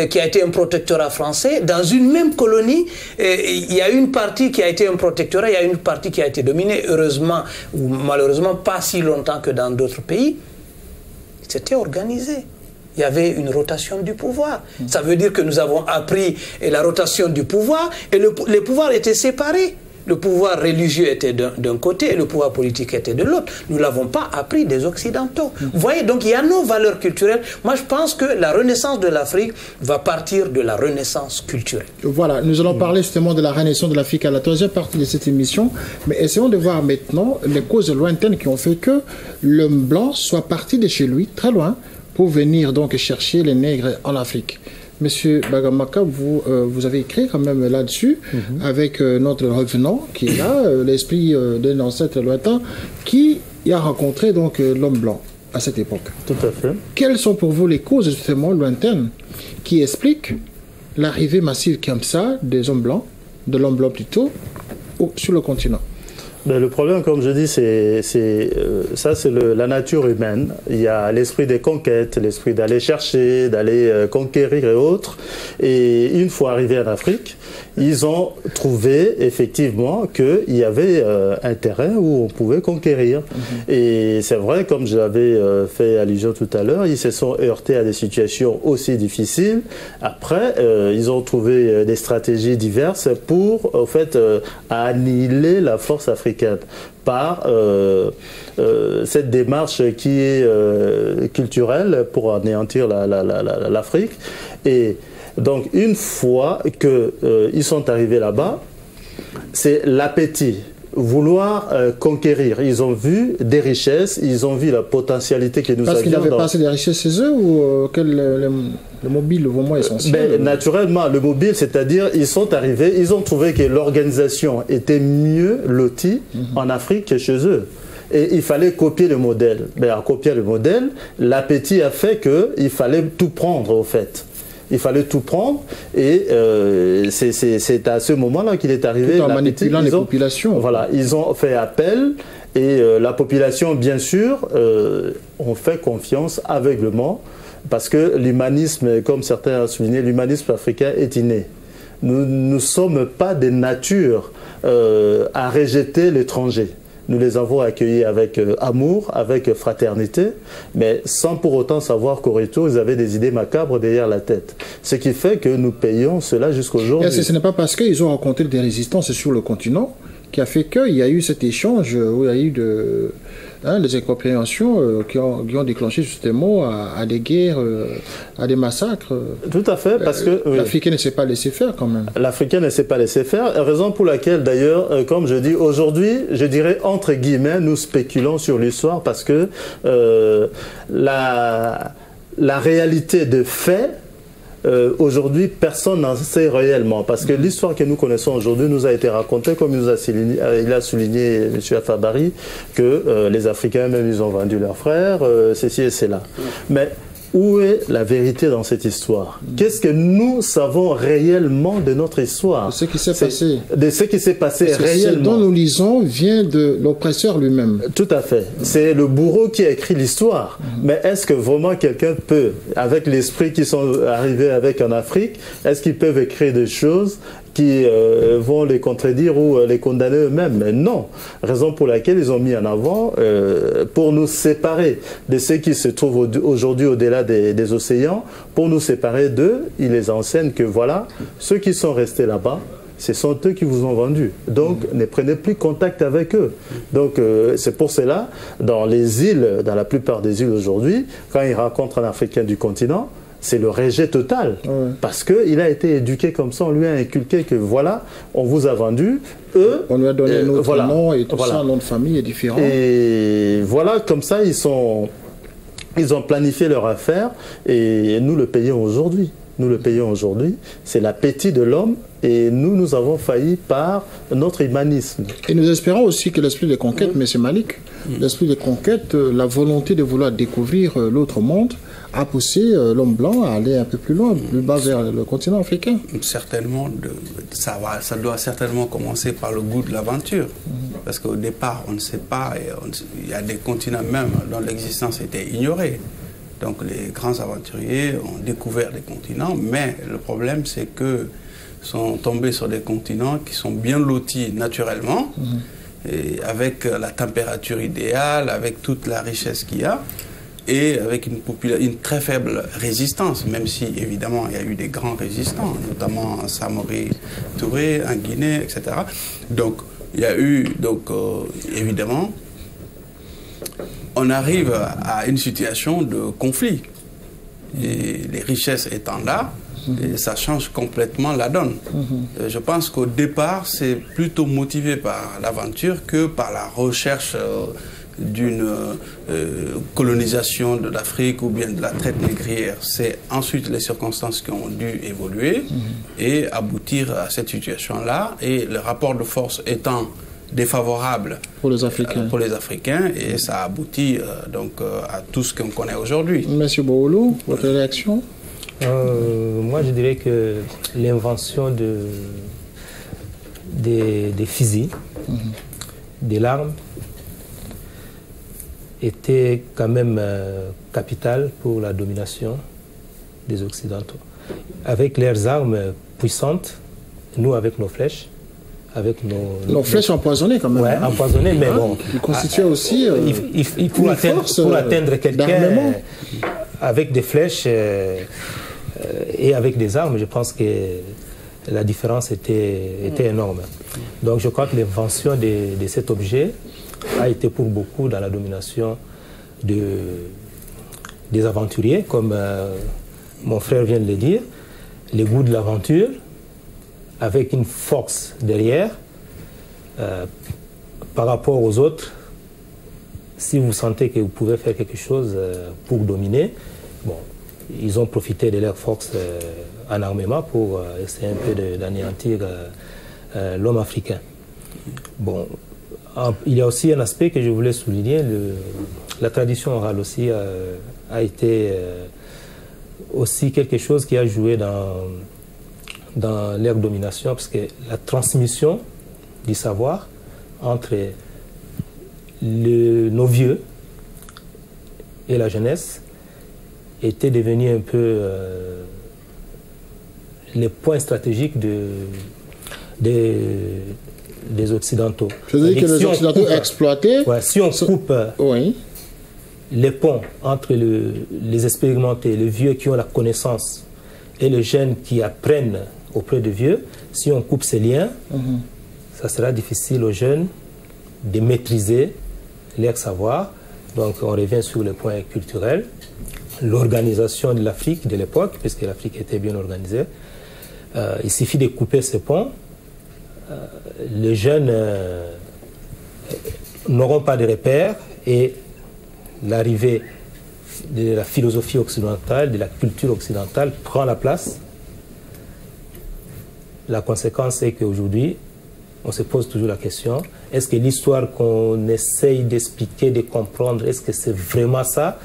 qui a été un protectorat français. Dans une même colonie, il y a une partie qui a été un protectorat, il y a une partie qui a été dominée, heureusement ou malheureusement pas si longtemps que dans d'autres pays. C'était organisé. Il y avait une rotation du pouvoir. Ça veut dire que nous avons appris la rotation du pouvoir et les pouvoirs étaient séparés. Le pouvoir religieux était d'un côté et le pouvoir politique était de l'autre. Nous ne l'avons pas appris des Occidentaux. Vous voyez, donc il y a nos valeurs culturelles. Moi, je pense que la renaissance de l'Afrique va partir de la renaissance culturelle. Voilà, nous allons parler justement de la renaissance de l'Afrique à la troisième partie de cette émission. Mais essayons de voir maintenant les causes lointaines qui ont fait que l'homme blanc soit parti de chez lui, très loin, pour venir donc chercher les nègres en Afrique. Monsieur Bagamaka, vous avez écrit quand même là-dessus, avec notre revenant qui est là, l'esprit d'un ancêtre lointain, qui a rencontré donc l'homme blanc à cette époque. Tout à fait. Quelles sont pour vous les causes justement lointaines qui expliquent l'arrivée massive comme ça des hommes blancs, de l'homme blanc plutôt, sur le continent? Ben, le problème, comme je dis, c'est la nature humaine. Il y a l'esprit des conquêtes, l'esprit d'aller chercher, d'aller conquérir et autres. Et une fois arrivés en Afrique, ils ont trouvé effectivement qu'il y avait un terrain où on pouvait conquérir. Et c'est vrai, comme je l'avais fait allusion tout à l'heure, ils se sont heurtés à des situations aussi difficiles. Après, ils ont trouvé des stratégies diverses pour, en fait, annihiler la force africaine par cette démarche qui est culturelle pour anéantir l'Afrique. Et donc, une fois qu'ils sont arrivés là-bas, c'est l'appétit, vouloir conquérir. Ils ont vu des richesses, ils ont vu la potentialité que nous avions. Parce qu'ils n'avaient pas assez de richesses chez eux ou le mobile, au moins essentiel? Naturellement, le mobile, c'est-à-dire, ils sont arrivés, ils ont trouvé que l'organisation était mieux lotie en Afrique que chez eux. Et il fallait copier le modèle. À copier le modèle, l'appétit a fait qu'il fallait tout prendre, au fait. Il fallait tout prendre et c'est à ce moment-là qu'il est arrivé. Tout en manipulant les populations. Voilà, ils ont fait appel et la population, bien sûr, ont fait confiance aveuglement parce que l'humanisme, comme certains ont souligné, l'humanisme africain est inné. Nous ne sommes pas des natures à rejeter l'étranger. Nous les avons accueillis avec amour, avec fraternité, mais sans pour autant savoir qu'au retour, ils avaient des idées macabres derrière la tête. Ce qui fait que nous payons cela jusqu'aujourd'hui. Ce n'est pas parce qu'ils ont rencontré des résistances sur le continent qui a fait qu'il y a eu cet échange où il y a eu des incompréhensions qui ont déclenché justement à des guerres, à des massacres. Tout à fait, parce que l'Africain ne s'est pas laissé faire quand même. L'Africain ne s'est pas laissé faire, raison pour laquelle d'ailleurs, comme je dis, aujourd'hui, je dirais entre guillemets, nous spéculons sur l'histoire parce que la réalité de fait, aujourd'hui, personne n'en sait réellement parce que l'histoire que nous connaissons aujourd'hui nous a été racontée, comme il a souligné M. Afabari, que les Africains même ils ont vendu leurs frères, ceci et cela. Mais où est la vérité dans cette histoire? Qu'est-ce que nous savons réellement de notre histoire? De ce qui s'est passé. De ce qui s'est passé réellement. Ce dont nous lisons vient de l'oppresseur lui-même. Tout à fait. C'est le bourreau qui a écrit l'histoire. Mais est-ce que vraiment quelqu'un peut, avec l'esprit qu'ils sont arrivés avec en Afrique, est-ce qu'ils peuvent écrire des choses qui vont les contredire ou les condamner eux-mêmes? Mais non. Raison pour laquelle ils ont mis en avant, pour nous séparer de ceux qui se trouvent aujourd'hui au-delà des océans, pour nous séparer d'eux, ils les enseignent que voilà, ceux qui sont restés là-bas, ce sont eux qui vous ont vendu. Donc, ne prenez plus contact avec eux. Donc, c'est pour cela, dans les îles, dans la plupart des îles aujourd'hui, quand ils rencontrent un Africain du continent, c'est le rejet total. Parce qu'il a été éduqué comme ça, on lui a inculqué que voilà, on vous a vendu, eux... On lui a donné notre nom et tout ça, nom de famille est différent. Et voilà, comme ça, ils ont planifié leur affaire et nous le payons aujourd'hui. Nous le payons aujourd'hui. C'est l'appétit de l'homme et nous avons failli par notre humanisme. Et nous espérons aussi que l'esprit de conquête, M. Malik, l'esprit de conquête, la volonté de vouloir découvrir l'autre monde, a poussé l'homme blanc à aller un peu plus loin, plus bas vers le continent africain. Certainement, ça doit certainement commencer par le goût de l'aventure. Parce qu'au départ, on ne sait pas, il y a des continents même dont l'existence était ignorée. Donc les grands aventuriers ont découvert des continents, mais le problème c'est que sont tombés sur des continents qui sont bien lotis naturellement, et avec la température idéale, avec toute la richesse qu'il y a, et avec une très faible résistance, même si évidemment il y a eu des grands résistants, notamment en Samori Touré, en Guinée, etc. Donc il y a eu, évidemment, on arrive à une situation de conflit. Et les richesses étant là, et ça change complètement la donne. Je pense qu'au départ, c'est plutôt motivé par l'aventure que par la recherche d'une colonisation de l'Afrique ou bien de la traite négrière. C'est ensuite les circonstances qui ont dû évoluer et aboutir à cette situation-là. Et le rapport de force étant défavorable pour les Africains, et ça aboutit à tout ce qu'on connaît aujourd'hui. Monsieur Boulou, votre réaction? Moi, je dirais que l'invention des fusils, des larmes, était quand même capitale pour la domination des Occidentaux. Avec leurs armes puissantes, nous avec nos flèches, avec nos flèches empoisonnées quand même. Ouais, empoisonnées, mais bon. Ils constituaient aussi pour atteindre quelqu'un avec des flèches et avec des armes, je pense que la différence était énorme. Donc je crois que l'invention de cet objet a été pour beaucoup dans la domination des aventuriers, comme mon frère vient de le dire, les goûts de l'aventure, avec une force derrière, par rapport aux autres. Si vous sentez que vous pouvez faire quelque chose pour dominer, bon, ils ont profité de leur force en armement pour essayer un peu d'anéantir l'homme africain. Bon, il y a aussi un aspect que je voulais souligner, la tradition orale aussi a été aussi quelque chose qui a joué dans leur domination, parce que la transmission du savoir entre nos vieux et la jeunesse était devenu un peu les points stratégiques des Occidentaux. C'est-à-dire que les Occidentaux exploitaient... Si on coupe les ponts entre les expérimentés, les vieux qui ont la connaissance, et les jeunes qui apprennent auprès de vieux, si on coupe ces liens, ça sera difficile aux jeunes de maîtriser leur savoir. Donc on revient sur le point culturel, l'organisation de l'Afrique de l'époque, puisque l'Afrique était bien organisée. Il suffit de couper ces ponts. Les jeunes n'auront pas de repères et l'arrivée de la philosophie occidentale, de la culture occidentale prend la place. La conséquence est qu'aujourd'hui, on se pose toujours la question, est-ce que l'histoire qu'on essaye d'expliquer, de comprendre, est-ce que c'est vraiment ça?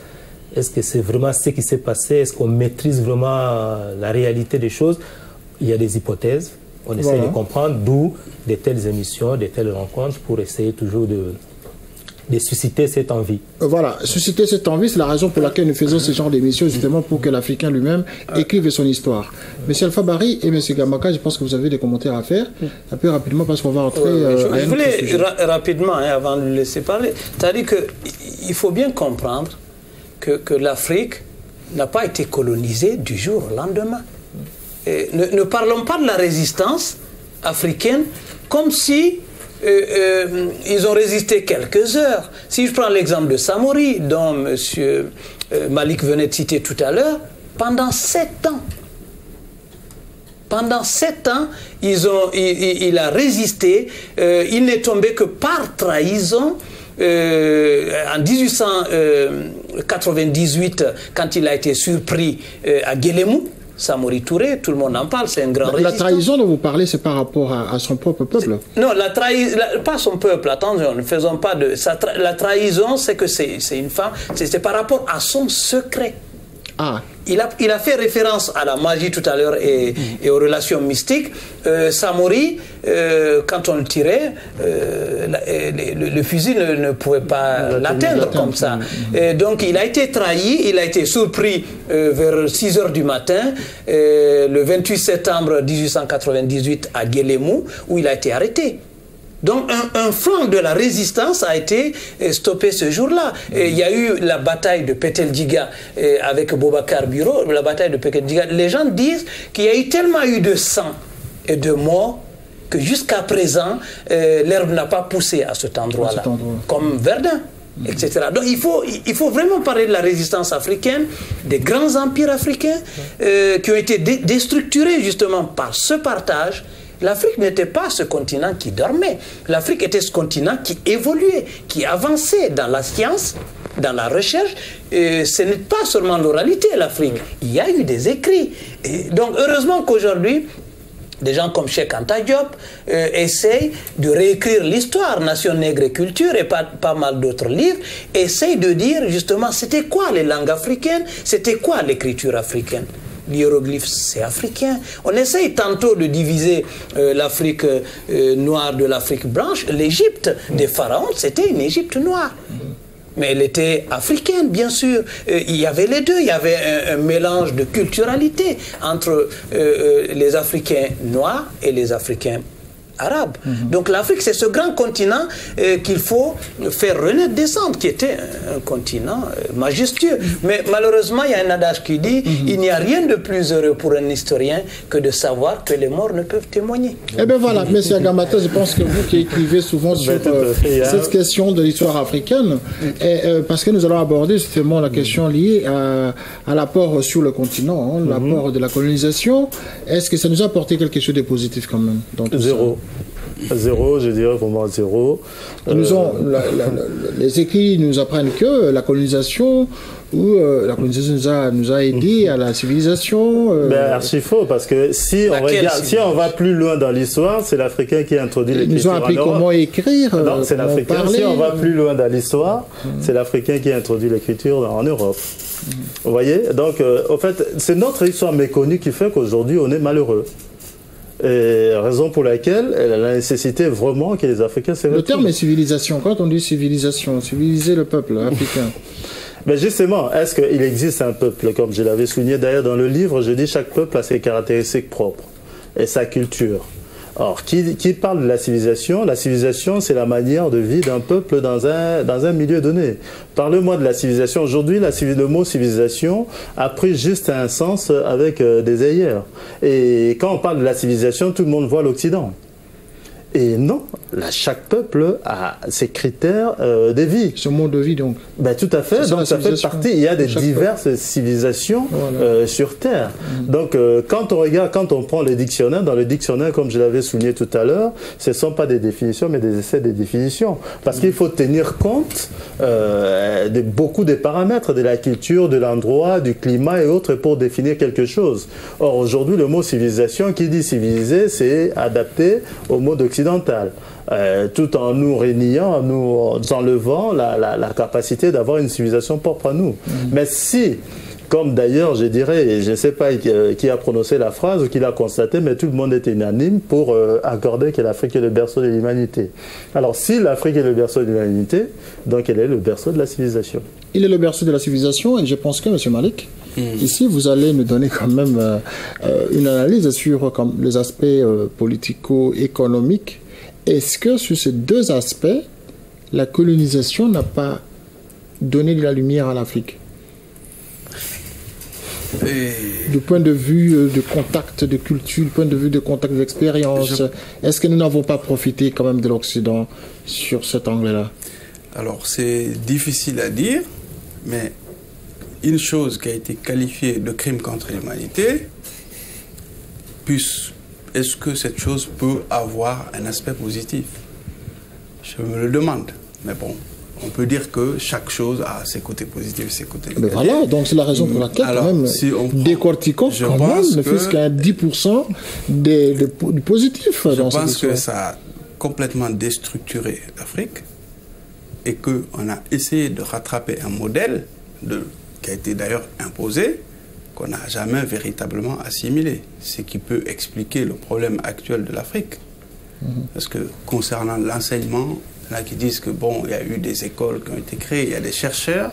Est-ce que c'est vraiment ce qui s'est passé? Est-ce qu'on maîtrise vraiment la réalité des choses? Il y a des hypothèses. On essaie de comprendre, d'où de telles émissions, de telles rencontres pour essayer toujours de susciter cette envie. Voilà, susciter cette envie, c'est la raison pour laquelle nous faisons ce genre d'émissions, justement pour que l'Africain lui-même écrive son histoire. Monsieur Alpha Barry et Monsieur Gamaka, je pense que vous avez des commentaires à faire, un peu rapidement parce qu'on va entrer je voulais rapidement, avant de le laisser parler, c'est-à-dire qu'il faut bien comprendre que l'Afrique n'a pas été colonisée du jour au lendemain. Et ne parlons pas de la résistance africaine comme si ils ont résisté quelques heures. Si je prends l'exemple de Samori, dont M. Malik venait de citer tout à l'heure, pendant 7 ans. Pendant 7 ans, il a résisté. Il n'est tombé que par trahison. En 1898, quand il a été surpris à Guélémou, Samori Touré, tout le monde en parle, c'est un grand résistant. La trahison dont vous parlez, c'est par rapport à son propre peuple? Non, pas son peuple, attention, ne faisons pas de... La trahison, c'est que c'est une femme, c'est par rapport à son secret. Ah. Il a fait référence à la magie tout à l'heure et aux relations mystiques. Samori, quand on le tirait, le fusil ne pouvait pas l'atteindre comme ça. Et donc il a été trahi, il a été surpris vers 6 h du matin, le 28 septembre 1898 à Guélémou, où il a été arrêté. Donc un flanc de la résistance a été stoppé ce jour-là. Il y a eu la bataille de Peteldjiga avec Boubacar Biro, la bataille de Peteldjiga. Les gens disent qu'il y a eu tellement de sang et de morts que jusqu'à présent, l'herbe n'a pas poussé à cet endroit-là, comme Verdun, etc. Donc il faut vraiment parler de la résistance africaine, des grands empires africains qui ont été déstructurés justement par ce partage. L'Afrique n'était pas ce continent qui dormait. L'Afrique était ce continent qui évoluait, qui avançait dans la science, dans la recherche. Et ce n'est pas seulement l'oralité, l'Afrique. Il y a eu des écrits. Et donc, heureusement qu'aujourd'hui, des gens comme Cheikh Anta Diop essayent de réécrire l'histoire, Nation Nègre et Culture, et pas mal d'autres livres, essayent de dire justement c'était quoi les langues africaines, c'était quoi l'écriture africaine. L'hiéroglyphe, c'est africain. On essaye tantôt de diviser l'Afrique noire de l'Afrique blanche. L'Égypte des pharaons, c'était une Égypte noire. Mais elle était africaine, bien sûr. Il y avait les deux. Il y avait un mélange de culturalité entre les Africains noirs et les Africains arabes. Donc l'Afrique, c'est ce grand continent qu'il faut faire renaître, descendre, qui était un continent majestueux. Mais malheureusement, il y a un adage qui dit il n'y a rien de plus heureux pour un historien que de savoir que les morts ne peuvent témoigner. Eh bien voilà, M. Agamata, je pense que vous qui écrivez souvent sur cette question de l'histoire africaine, parce que nous allons aborder justement la question liée à l'apport sur le continent, l'apport de la colonisation. Est-ce que ça nous a apporté quelque chose de positif quand même dans tout Zéro. Zéro, je dirais vraiment zéro. Les écrits nous apprennent que la colonisation la colonisation nous a aidé à la civilisation. Archi faux, parce que si on va plus loin dans l'histoire, c'est l'Africain qui a introduit l'écriture. Ils nous ont appris comment écrire. Non, c'est l'Africain. Si on va plus loin dans l'histoire, c'est l'Africain qui a introduit l'écriture en Europe. Vous voyez? Donc, en fait, c'est notre histoire méconnue qui fait qu'aujourd'hui, on est malheureux. Et raison pour laquelle elle a la nécessité vraiment que les Africains se retrouvent. Le terme est civilisation. Quand on dit civilisation, civiliser le peuple africain. Mais justement, est-ce qu'il existe un peuple? Comme je l'avais souligné d'ailleurs dans le livre, je dis chaque peuple a ses caractéristiques propres et sa culture. Or, qui parle de la civilisation, c'est la manière de vie d'un peuple dans un milieu donné. Parlez-moi de la civilisation. Aujourd'hui, le mot civilisation a pris juste un sens avec des ailleurs. Et quand on parle de la civilisation, tout le monde voit l'Occident. Et non, chaque peuple a ses critères de vie. Ce mode de vie, donc. Ben, tout à fait. Donc, ça fait partie. Il y a des diverses civilisations sur Terre. Donc, quand on prend le dictionnaire, dans le dictionnaire, comme je l'avais souligné tout à l'heure, ce ne sont pas des définitions, mais des essais de définition. Parce qu'il faut tenir compte de beaucoup des paramètres de la culture, de l'endroit, du climat et autres pour définir quelque chose. Or, aujourd'hui, le mot civilisation, qui dit civilisé, c'est adapté au mode occidental. tout en nous réniant, en nous enlevant la capacité d'avoir une civilisation propre à nous. Mais si, comme d'ailleurs, je dirais, je ne sais pas qui a prononcé la phrase ou qui l'a constaté, mais tout le monde était unanime pour accorder que l'Afrique est le berceau de l'humanité. Alors, si l'Afrique est le berceau de l'humanité, donc elle est le berceau de la civilisation. Il est le berceau de la civilisation, et je pense que, M. Malik, ici, vous allez nous donner quand même une analyse sur les aspects politico-économiques. Est-ce que sur ces deux aspects, la colonisation n'a pas donné de la lumière à l'Afrique ? Du point de vue de contact de culture, du point de vue de contact d'expérience, est-ce que nous n'avons pas profité quand même de l'Occident sur cet angle-là? Alors, c'est difficile à dire, mais une chose qui a été qualifiée de crime contre l'humanité, est-ce que cette chose peut avoir un aspect positif? Je me le demande, mais bon. On peut dire que chaque chose a ses côtés positifs et ses côtés négatifs. Voilà, donc c'est la raison pour laquelle, quand même, décortiquons quand même, ne fût-ce qu'à 10% du positif. Je pense que ça a complètement déstructuré l'Afrique et qu'on a essayé de rattraper un modèle qui a été d'ailleurs imposé, qu'on n'a jamais véritablement assimilé. Ce qui peut expliquer le problème actuel de l'Afrique. Parce que concernant l'enseignement, là qui disent que bon, il y a eu des écoles qui ont été créées, il y a des chercheurs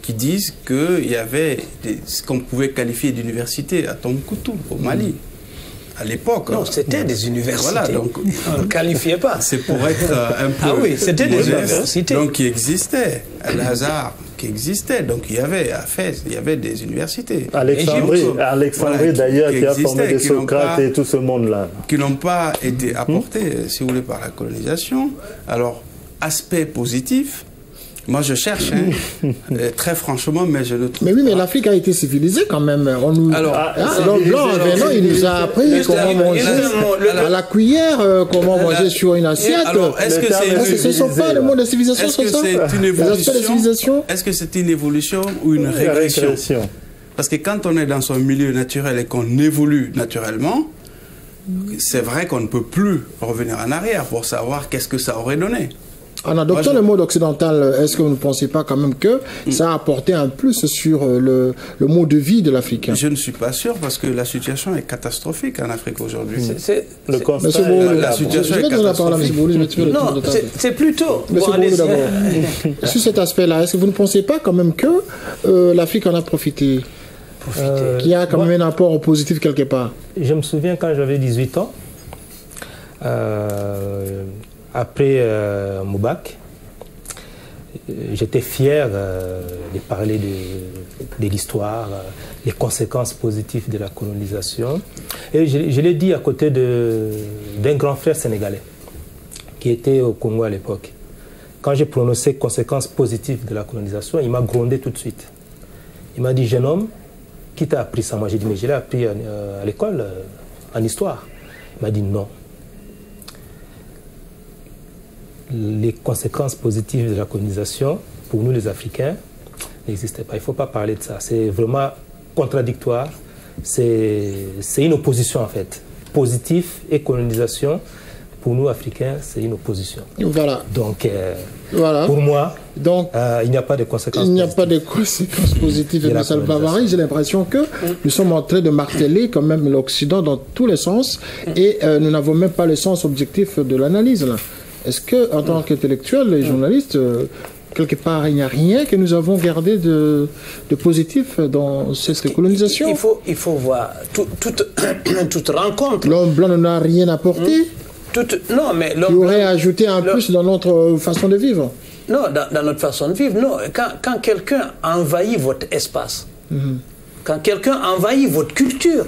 qui disent qu'il y avait ce qu'on pouvait qualifier d'université à Tombouctou, au Mali, à l'époque. Non, c'était des universités. Voilà, donc on ne qualifiait pas. C'est pour être un peu... Ah oui, c'était des universités. Donc qui existaient, à Lazare, qui existait. Donc il y avait à Fès, il y a des universités. Alexandrie voilà, d'ailleurs, qui a formé des Socrates et tout ce monde-là. Qui n'ont pas été apportés, si vous voulez, par la colonisation. Alors, aspect positif, moi je cherche, très franchement, mais je ne trouve pas. Mais oui, mais l'Afrique a été civilisée quand même. L'homme blanc, il nous a appris comment manger à la cuillère, comment manger sur une assiette. Est-ce que ce ne sont pas les mots de civilisation, c'est ça? Est-ce que c'est une évolution ou une régression? Parce que quand on est dans son milieu naturel et qu'on évolue naturellement, c'est vrai qu'on ne peut plus revenir en arrière pour savoir qu'est-ce que ça aurait donné. En adoptant le mode occidental, est-ce que vous ne pensez pas quand même que ça a apporté un plus sur le mode de vie de l'Afrique? Je ne suis pas sûr parce que la situation est catastrophique en Afrique aujourd'hui. Le constat la situation est catastrophique. Non, c'est plutôt... Monsieur Boulou d'abord. Sur cet aspect-là, est-ce que vous ne pensez pas quand même que l'Afrique en a profité? Qu'il y a quand même un apport positif quelque part? Je me souviens quand j'avais 18 ans, après mon bac, j'étais fier de parler de l'histoire, les conséquences positives de la colonisation. Et je l'ai dit à côté d'un grand frère sénégalais qui était au Congo à l'époque. Quand j'ai prononcé conséquences positives de la colonisation, il m'a grondé tout de suite. Il m'a dit, jeune homme, qui t'a appris ça? Moi j'ai dit, mais je l'ai appris à l'école, en histoire. Il m'a dit non. Les conséquences positives de la colonisation, pour nous les Africains, n'existaient pas. Il ne faut pas parler de ça. C'est vraiment contradictoire. C'est une opposition en fait. Positif et colonisation, pour nous Africains, c'est une opposition. Voilà. Donc, pour moi, il n'y a pas de conséquences positives. Il n'y a pas de conséquences positives de Sal Bavary. J'ai l'impression que nous sommes en train de marteler quand même l'Occident dans tous les sens et nous n'avons même pas le sens objectif de l'analyse là. Est-ce que, en tant qu'intellectuel et journaliste, quelque part, il n'y a rien que nous avons gardé de positif dans cette colonisation? Il faut voir toute rencontre. L'homme blanc n'a rien apporté. Non, mais il aurait ajouté un plus dans notre façon de vivre. Non, dans notre façon de vivre, non. Quand quelqu'un envahit votre espace, quand quelqu'un envahit votre culture,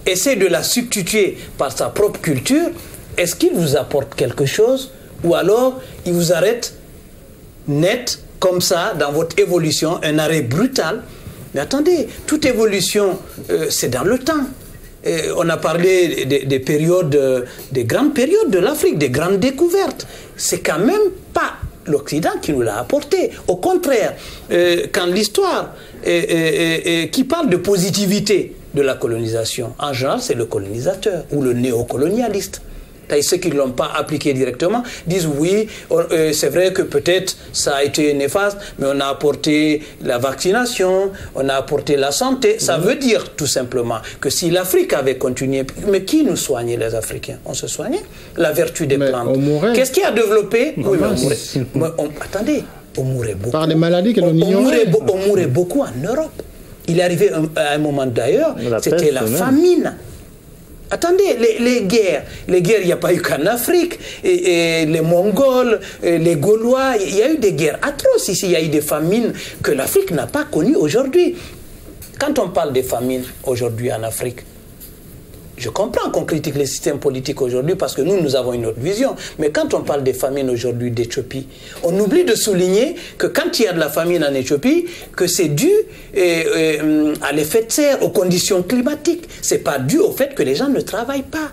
essaie de la substituer par sa propre culture, est-ce qu'il vous apporte quelque chose? Ou alors, il vous arrête net, comme ça, dans votre évolution, un arrêt brutal. Mais attendez, toute évolution, c'est dans le temps. On a parlé des périodes, des grandes périodes de l'Afrique, des grandes découvertes. C'est quand même pas l'Occident qui nous l'a apporté. Au contraire, quand l'histoire qui parle de positivité de la colonisation, en général, c'est le colonisateur ou le néocolonialiste. Ceux qui ne l'ont pas appliqué directement disent oui, c'est vrai que peut-être ça a été néfaste, mais on a apporté la vaccination, on a apporté la santé. Ça veut dire tout simplement que si l'Afrique avait continué, mais qui nous soignait les Africains? On se soignait. La vertu des plantes. Qu'est-ce qui a développé? Oui, mais attendez, on mourait beaucoup. Par des maladies que l'on ignorait. On mourait beaucoup en Europe. Il est arrivé à un moment d'ailleurs, c'était la famine. Attendez, les guerres, il n'y a pas eu qu'en Afrique, et les Mongols, les Gaulois, il y a eu des guerres atroces ici, il y a eu des famines que l'Afrique n'a pas connues aujourd'hui. Quand on parle des famines aujourd'hui en Afrique, je comprends qu'on critique les systèmes politiques aujourd'hui parce que nous avons une autre vision. Mais quand on parle des famines aujourd'hui d'Éthiopie, on oublie de souligner que quand il y a de la famine en Éthiopie, que c'est dû à l'effet de serre, aux conditions climatiques. Ce n'est pas dû au fait que les gens ne travaillent pas.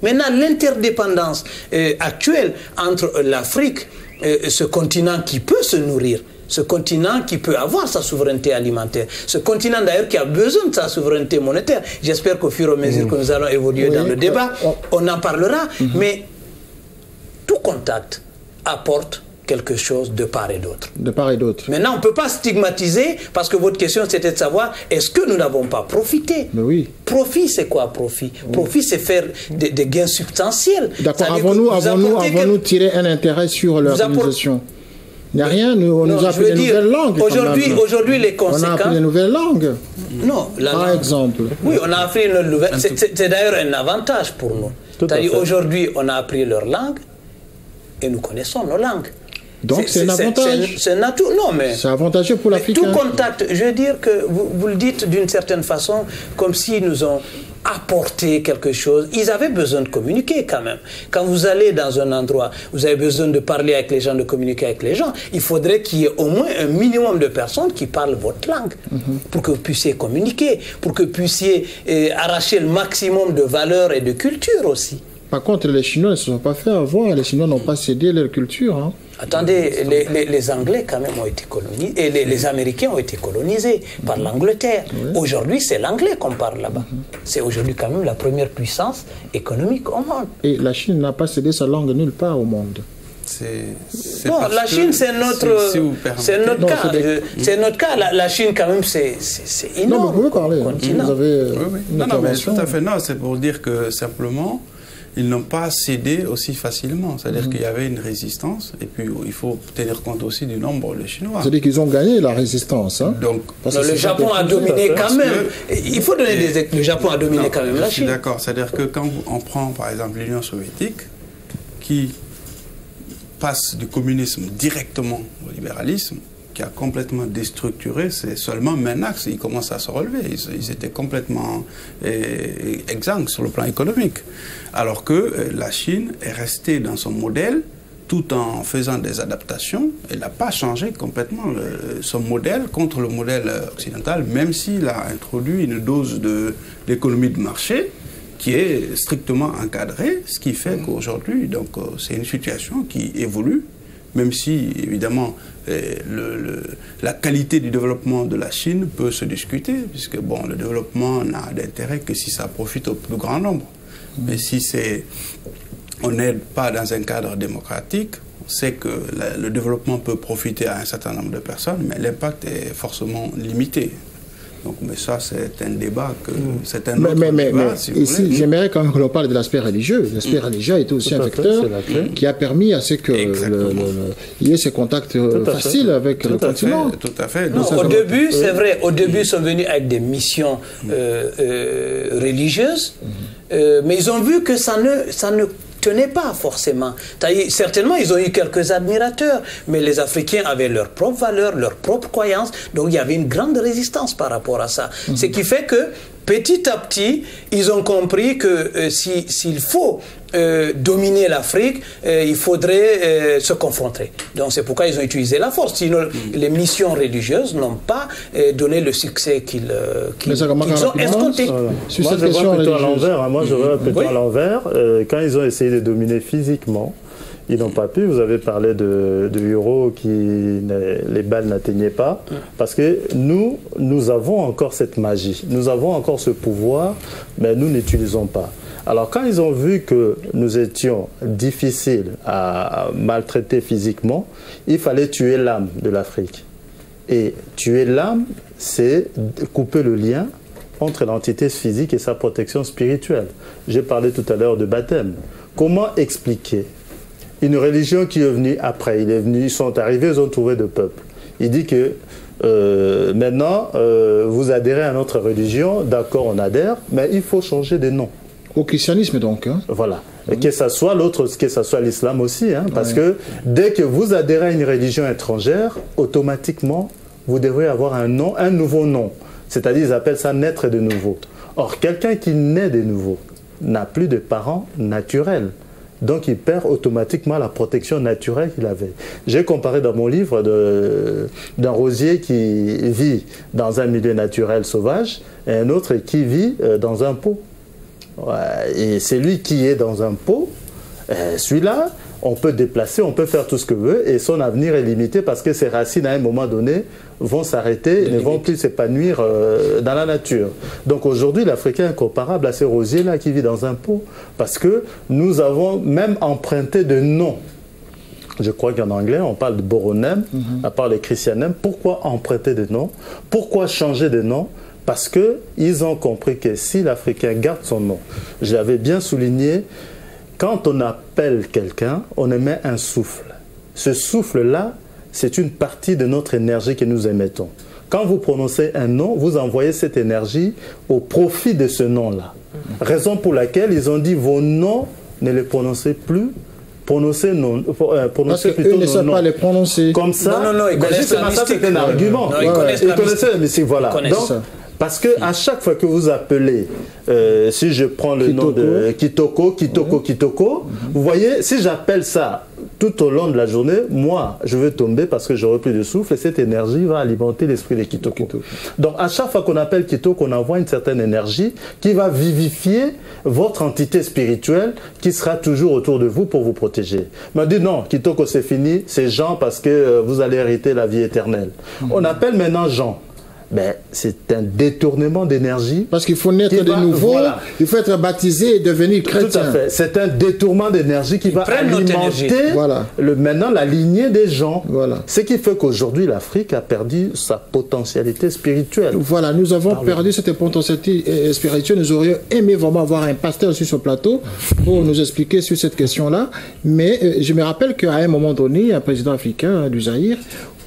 Maintenant, l'interdépendance actuelle entre l'Afrique, ce continent qui peut se nourrir, ce continent qui peut avoir sa souveraineté alimentaire, ce continent d'ailleurs qui a besoin de sa souveraineté monétaire. J'espère qu'au fur et à mesure que nous allons évoluer dans le débat, on en parlera, mais tout contact apporte quelque chose de part et d'autre. De part et d'autre. Maintenant, on ne peut pas stigmatiser, parce que votre question c'était de savoir, est-ce que nous n'avons pas profité? Mais oui. Profit, c'est quoi profit? Profit, c'est faire des gains substantiels. D'accord, avons-nous tiré un intérêt sur l'organisation? Il n'y a rien, on nous a appris des nouvelles langues. Aujourd'hui, les conséquences... On a appris des nouvelles langues. Non, par exemple. Oui, on a appris une nouvelle... C'est d'ailleurs un avantage pour nous. C'est-à-dire, aujourd'hui, on a appris leur langue et nous connaissons nos langues. Donc c'est un avantage. C'est non, mais c'est avantageux pour l'Africain. Tout contact, je veux dire que vous le dites d'une certaine façon, comme s'ils nous ont apporté quelque chose. Ils avaient besoin de communiquer quand même. Quand vous allez dans un endroit, vous avez besoin de parler avec les gens, de communiquer avec les gens. Il faudrait qu'il y ait au moins un minimum de personnes qui parlent votre langue pour que vous puissiez communiquer, pour que vous puissiez arracher le maximum de valeurs et de culture aussi. Par contre, les Chinois ne se sont pas fait avoir. Les Chinois n'ont pas cédé leur culture. Hein. Attendez, les Anglais quand même ont été colonisés, et les Américains ont été colonisés par l'Angleterre. Oui. Aujourd'hui, c'est l'anglais qu'on parle là-bas. C'est aujourd'hui quand même la première puissance économique au monde. Et la Chine n'a pas cédé sa langue nulle part au monde. Non, la Chine, c'est notre cas. C'est notre cas. La Chine, quand même, c'est énorme. Non, mais vous pouvez parler. Vous avez une intervention. Non, mais tout à fait. Non, c'est pour dire que simplement, ils n'ont pas cédé aussi facilement. C'est-à-dire qu'il y avait une résistance, et puis il faut tenir compte aussi du nombre de Chinois. C'est-à-dire qu'ils ont gagné la résistance. Hein. Donc, le Japon a dominé quand même. Il faut donner des exemples. Le Japon a dominé quand même la Chine. Je suis d'accord. C'est-à-dire que quand on prend, par exemple, l'Union soviétique, qui passe du communisme directement au libéralisme, qui a complètement déstructuré, c'est seulement maintenant qu'ils commencent à se relever. Ils étaient complètement exsangues sur le plan économique. Alors que la Chine est restée dans son modèle tout en faisant des adaptations. Elle n'a pas changé complètement son modèle contre le modèle occidental, même s'il a introduit une dose d'économie de marché qui est strictement encadrée, ce qui fait qu'aujourd'hui, donc c'est une situation qui évolue, même si, évidemment, la qualité du développement de la Chine peut se discuter, puisque bon, le développement n'a d'intérêt que si ça profite au plus grand nombre. Mais si on n'est pas dans un cadre démocratique, on sait que le développement peut profiter à un certain nombre de personnes, mais l'impact est forcément limité. Donc, mais ça, c'est un débat c'est un autre débat, si ici, j'aimerais quand même que l'on parle de l'aspect religieux. L'aspect religieux était aussi un facteur qui a permis à ce que il y ait ces contacts faciles avec le continent. Tout à fait. Non, au début, c'est vrai, au début, ils sont venus avec des missions religieuses, mais ils ont vu que ça ne tenait pas forcément. Certainement, ils ont eu quelques admirateurs, mais les Africains avaient leurs propres valeurs, leurs propres croyances, donc il y avait une grande résistance par rapport à ça. Ce qui fait que, petit à petit, ils ont compris que s'il faut dominer l'Afrique, il faudrait se confronter. Donc c'est pourquoi ils ont utilisé la force. Sinon, les missions religieuses n'ont pas donné le succès qu'ils ont escompté. Moi, je vois plutôt à l'envers. Moi, je vois plutôt à l'envers. Quand ils ont essayé de dominer physiquement, ils n'ont pas pu. Vous avez parlé de Huro qui les balles n'atteignaient pas. Parce que nous avons encore cette magie. Nous avons encore ce pouvoir, mais nous n'utilisons pas. Alors quand ils ont vu que nous étions difficiles à maltraiter physiquement, il fallait tuer l'âme de l'Afrique. Et tuer l'âme, c'est couper le lien entre l'entité physique et sa protection spirituelle. J'ai parlé tout à l'heure de baptême. Comment expliquer une religion qui est venue après? Ils sont arrivés, ils ont trouvé de peuple. Il dit que maintenant, vous adhérez à notre religion, d'accord, on adhère, mais il faut changer de nom. Au christianisme donc. Hein. Voilà. Et que ce soit l'autre, que ce soit l'islam aussi, hein, parce que dès que vous adhérez à une religion étrangère, automatiquement, vous devrez avoir un nom, un nouveau nom. C'est-à-dire, ils appellent ça naître de nouveau. Or, quelqu'un qui naît de nouveau n'a plus de parents naturels. Donc, il perd automatiquement la protection naturelle qu'il avait. J'ai comparé dans mon livre d'un rosier qui vit dans un milieu naturel sauvage et un autre qui vit dans un pot. Et celui qui est dans un pot, celui-là, on peut déplacer, on peut faire tout ce que veut et son avenir est limité parce que ses racines, à un moment donné, vont s'arrêter et ne vont plus s'épanouir dans la nature. Donc aujourd'hui, l'Africain est comparable à ce rosier-là qui vit dans un pot parce que nous avons même emprunté de noms. Je crois qu'en anglais, on parle de boronem, à part les christianem. Pourquoi emprunter des noms? Pourquoi changer de nom? Parce qu'ils ont compris que si l'Africain garde son nom, je l'avais bien souligné, quand on appelle quelqu'un, on émet un souffle. Ce souffle-là, c'est une partie de notre énergie que nous émettons. Quand vous prononcez un nom, vous envoyez cette énergie au profit de ce nom-là. Raison pour laquelle ils ont dit vos noms, ne les prononcez plus. Prononcez plutôt ne savent pas les prononcer. Comme ça, non, ils connaissent la mystique. c'est un argument. Non, ils connaissent la mystique. Voilà. Donc, parce qu'à chaque fois que vous appelez, si je prends le nom de Kitoko, vous voyez, si j'appelle ça tout au long de la journée, moi, je vais tomber parce que j'aurai plus de souffle et cette énergie va alimenter l'esprit de Kitoko. Donc, à chaque fois qu'on appelle Kitoko, on envoie une certaine énergie qui va vivifier votre entité spirituelle qui sera toujours autour de vous pour vous protéger. Mais on dit non, Kitoko, c'est fini, c'est Jean parce que vous allez hériter la vie éternelle. On appelle maintenant Jean. Ben, c'est un détournement d'énergie. Parce qu'il faut naître de nouveau, voilà. Il faut être baptisé et devenir chrétien. Tout à fait. C'est un détournement d'énergie qui va alimenter maintenant la lignée des gens. Voilà. Ce qui fait qu'aujourd'hui, l'Afrique a perdu sa potentialité spirituelle. Voilà, nous avons perdu cette potentialité spirituelle. Nous aurions aimé vraiment avoir un pasteur sur ce plateau pour nous expliquer sur cette question-là. Mais je me rappelle qu'à un moment donné, un président africain du Zaïre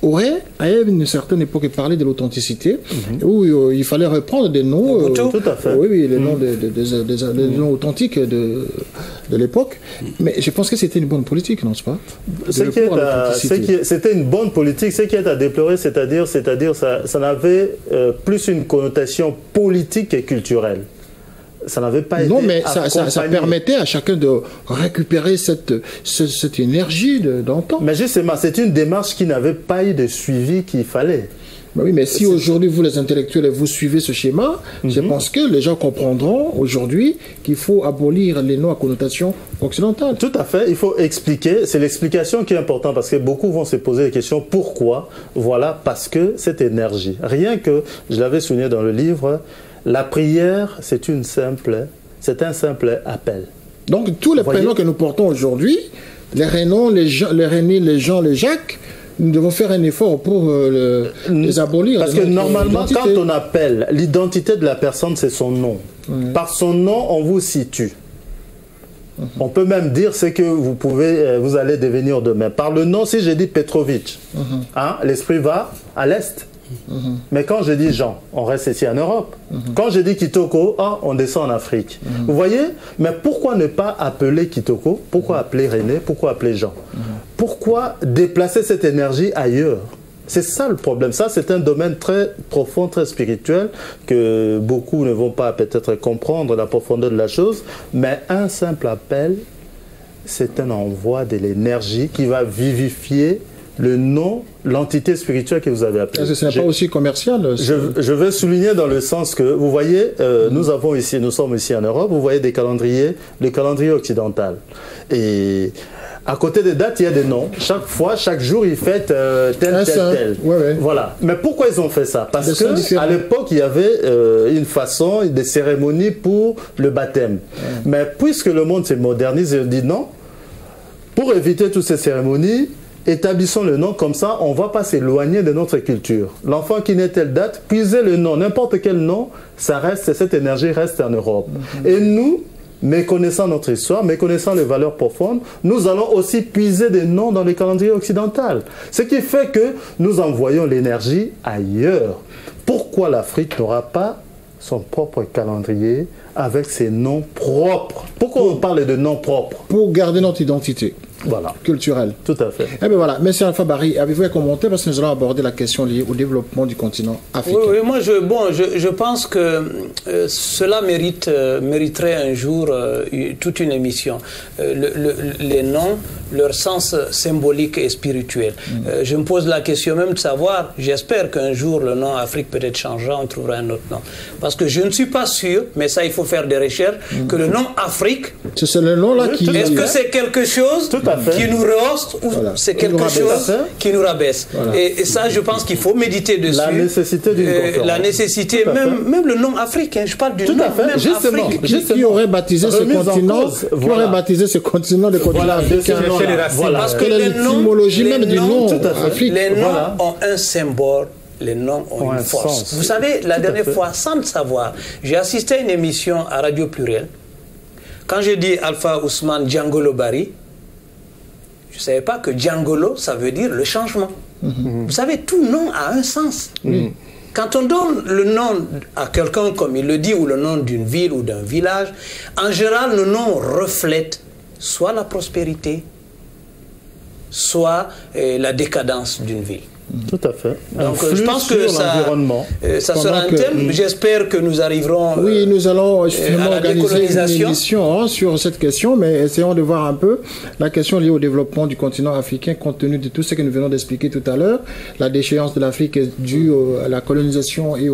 aurait, à une certaine époque, parlé de l'authenticité, où il fallait reprendre des noms, tout à fait. Oui, les noms des noms authentiques de l'époque. Mais je pense que c'était une bonne politique, non, c'est pas? C'était une bonne politique. Ce qui est à déplorer, c'est-à-dire ça n'avait plus une connotation politique et culturelle. Ça n'avait pas été mais ça permettait à chacun de récupérer cette énergie d'antan. Mais justement, c'est une démarche qui n'avait pas eu de suivi qu'il fallait. Oui, mais si aujourd'hui, vous les intellectuels, vous suivez ce schéma, je pense que les gens comprendront aujourd'hui qu'il faut abolir les noms à connotation occidentale. Tout à fait, il faut expliquer, c'est l'explication qui est importante parce que beaucoup vont se poser la question pourquoi? Voilà, parce que cette énergie, rien que, je l'avais souligné dans le livre, la prière, c'est un simple appel. Donc, tous les prénoms que nous portons aujourd'hui, les Renaud, les René, les Jean, les Jacques, nous devons faire un effort pour les abolir. Parce que normalement, quand on appelle, l'identité de la personne, c'est son nom. Par son nom, on vous situe. On peut même dire ce que vous allez devenir demain. Par le nom, si je dis Petrovic, l'esprit va à l'est. Mais quand je dis Jean, on reste ici en Europe. Quand je dis Kitoko, on descend en Afrique. Vous voyez? Mais pourquoi ne pas appeler Kitoko? Pourquoi appeler René? Pourquoi appeler Jean? Pourquoi déplacer cette énergie ailleurs? C'est ça le problème. Ça, c'est un domaine très profond, très spirituel, que beaucoup ne vont pas peut-être comprendre la profondeur de la chose. Mais un simple appel, c'est un envoi de l'énergie qui va vivifier le nom, l'entité spirituelle que vous avez appelée. Est-ce que ce n'est pas aussi commercial? Je veux souligner dans le sens que, vous voyez, nous sommes ici en Europe, vous voyez des calendriers, le calendrier occidental. Et à côté des dates, il y a des noms. Chaque fois, chaque jour, ils fêtent tel. Ouais. Voilà. Mais pourquoi ils ont fait ça? Parce qu'à l'époque, il y avait une façon, des cérémonies pour le baptême. Mais puisque le monde s'est modernisé, il dit non, pour éviter toutes ces cérémonies, établissons le nom, comme ça, on ne va pas s'éloigner de notre culture. L'enfant qui naît telle date, puisez le nom, n'importe quel nom, ça reste, cette énergie reste en Europe. Et nous, méconnaissant notre histoire, méconnaissant les valeurs profondes, nous allons aussi puiser des noms dans les calendriers occidentaux. Ce qui fait que nous envoyons l'énergie ailleurs. Pourquoi l'Afrique n'aura pas son propre calendrier avec ses noms propres? Pourquoi on parle de noms propres? Pour garder notre identité. Voilà. Culturelle. Tout à fait. Eh bien voilà, Monsieur Alpha Barry, avez-vous un commentaire parce que nous allons aborder la question liée au développement du continent africain. Oui, moi je pense que cela mériterait un jour toute une émission. Les noms, leur sens symbolique et spirituel. Je me pose la question même de savoir, j'espère qu'un jour le nom Afrique peut-être changera, on trouvera un autre nom. Parce que je ne suis pas sûr, mais ça il faut faire des recherches, que le nom Afrique, c'est le nom là qui... Est-ce que c'est quelque chose qui nous rehausse ou c'est quelque chose qui nous rabaisse? Et ça, je pense qu'il faut méditer dessus. La nécessité d'une conférence. La nécessité, même le nom africain, je parle du nom même justement, Afrique. Qui aurait baptisé ce continent, qui aurait baptisé ce continent de continent africain? Parce que l'étymologie même du nom Afrique. Les noms ont un symbole. Les noms ont une force. Vous savez, la dernière fois, sans le savoir, j'ai assisté à une émission à Radio Pluriel. Quand j'ai dit Alpha Ousmane Djangolo Barry, je ne savais pas que Djangolo, ça veut dire le changement. Vous savez, tout nom a un sens. Quand on donne le nom à quelqu'un, comme il le dit, ou le nom d'une ville ou d'un village, en général, le nom reflète soit la prospérité, soit la décadence d'une ville. Tout à fait. Donc je pense que ça sera un thème. J'espère que nous arriverons oui, nous allons justement à la organiser une émission sur cette question, mais essayons de voir un peu la question liée au développement du continent africain compte tenu de tout ce que nous venons d'expliquer tout à l'heure. La déchéance de l'Afrique est due à la colonisation et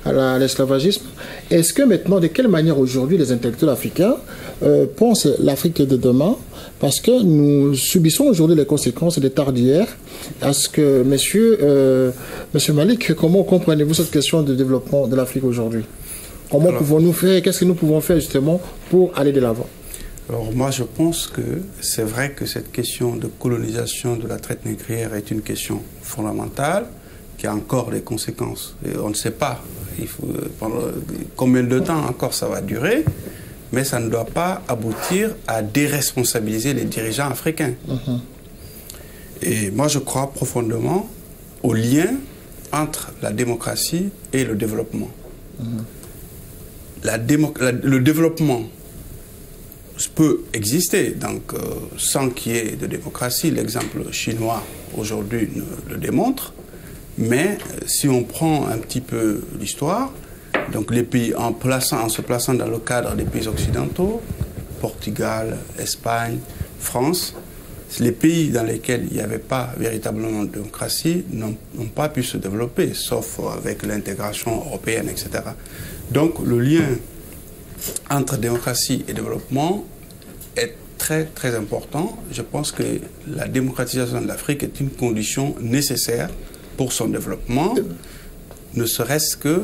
à l'esclavagisme. Est-ce que maintenant, de quelle manière aujourd'hui les intellectuels africains pensent l'Afrique de demain? Parce que nous subissons aujourd'hui les conséquences des tares d'hier. Est-ce que, monsieur Malik, comment comprenez-vous cette question de développement de l'Afrique aujourd'hui? Comment pouvons-nous faire? Qu'est-ce que nous pouvons faire justement pour aller de l'avant? Alors moi je pense que c'est vrai que cette question de colonisation de la traite négrière est une question fondamentale qui a encore des conséquences. Et on ne sait pas pendant combien de temps encore ça va durer. Mais ça ne doit pas aboutir à déresponsabiliser les dirigeants africains. Et moi, je crois profondément au lien entre la démocratie et le développement. Le développement peut exister, donc sans qu'il y ait de démocratie. L'exemple chinois aujourd'hui le démontre. Mais si on prend un petit peu l'histoire, donc les pays, en se plaçant dans le cadre des pays occidentaux, Portugal, Espagne, France, les pays dans lesquels il n'y avait pas véritablement de démocratie n'ont pas pu se développer, sauf avec l'intégration européenne, etc. Donc le lien entre démocratie et développement est très très important. Je pense que la démocratisation de l'Afrique est une condition nécessaire pour son développement, ne serait-ce que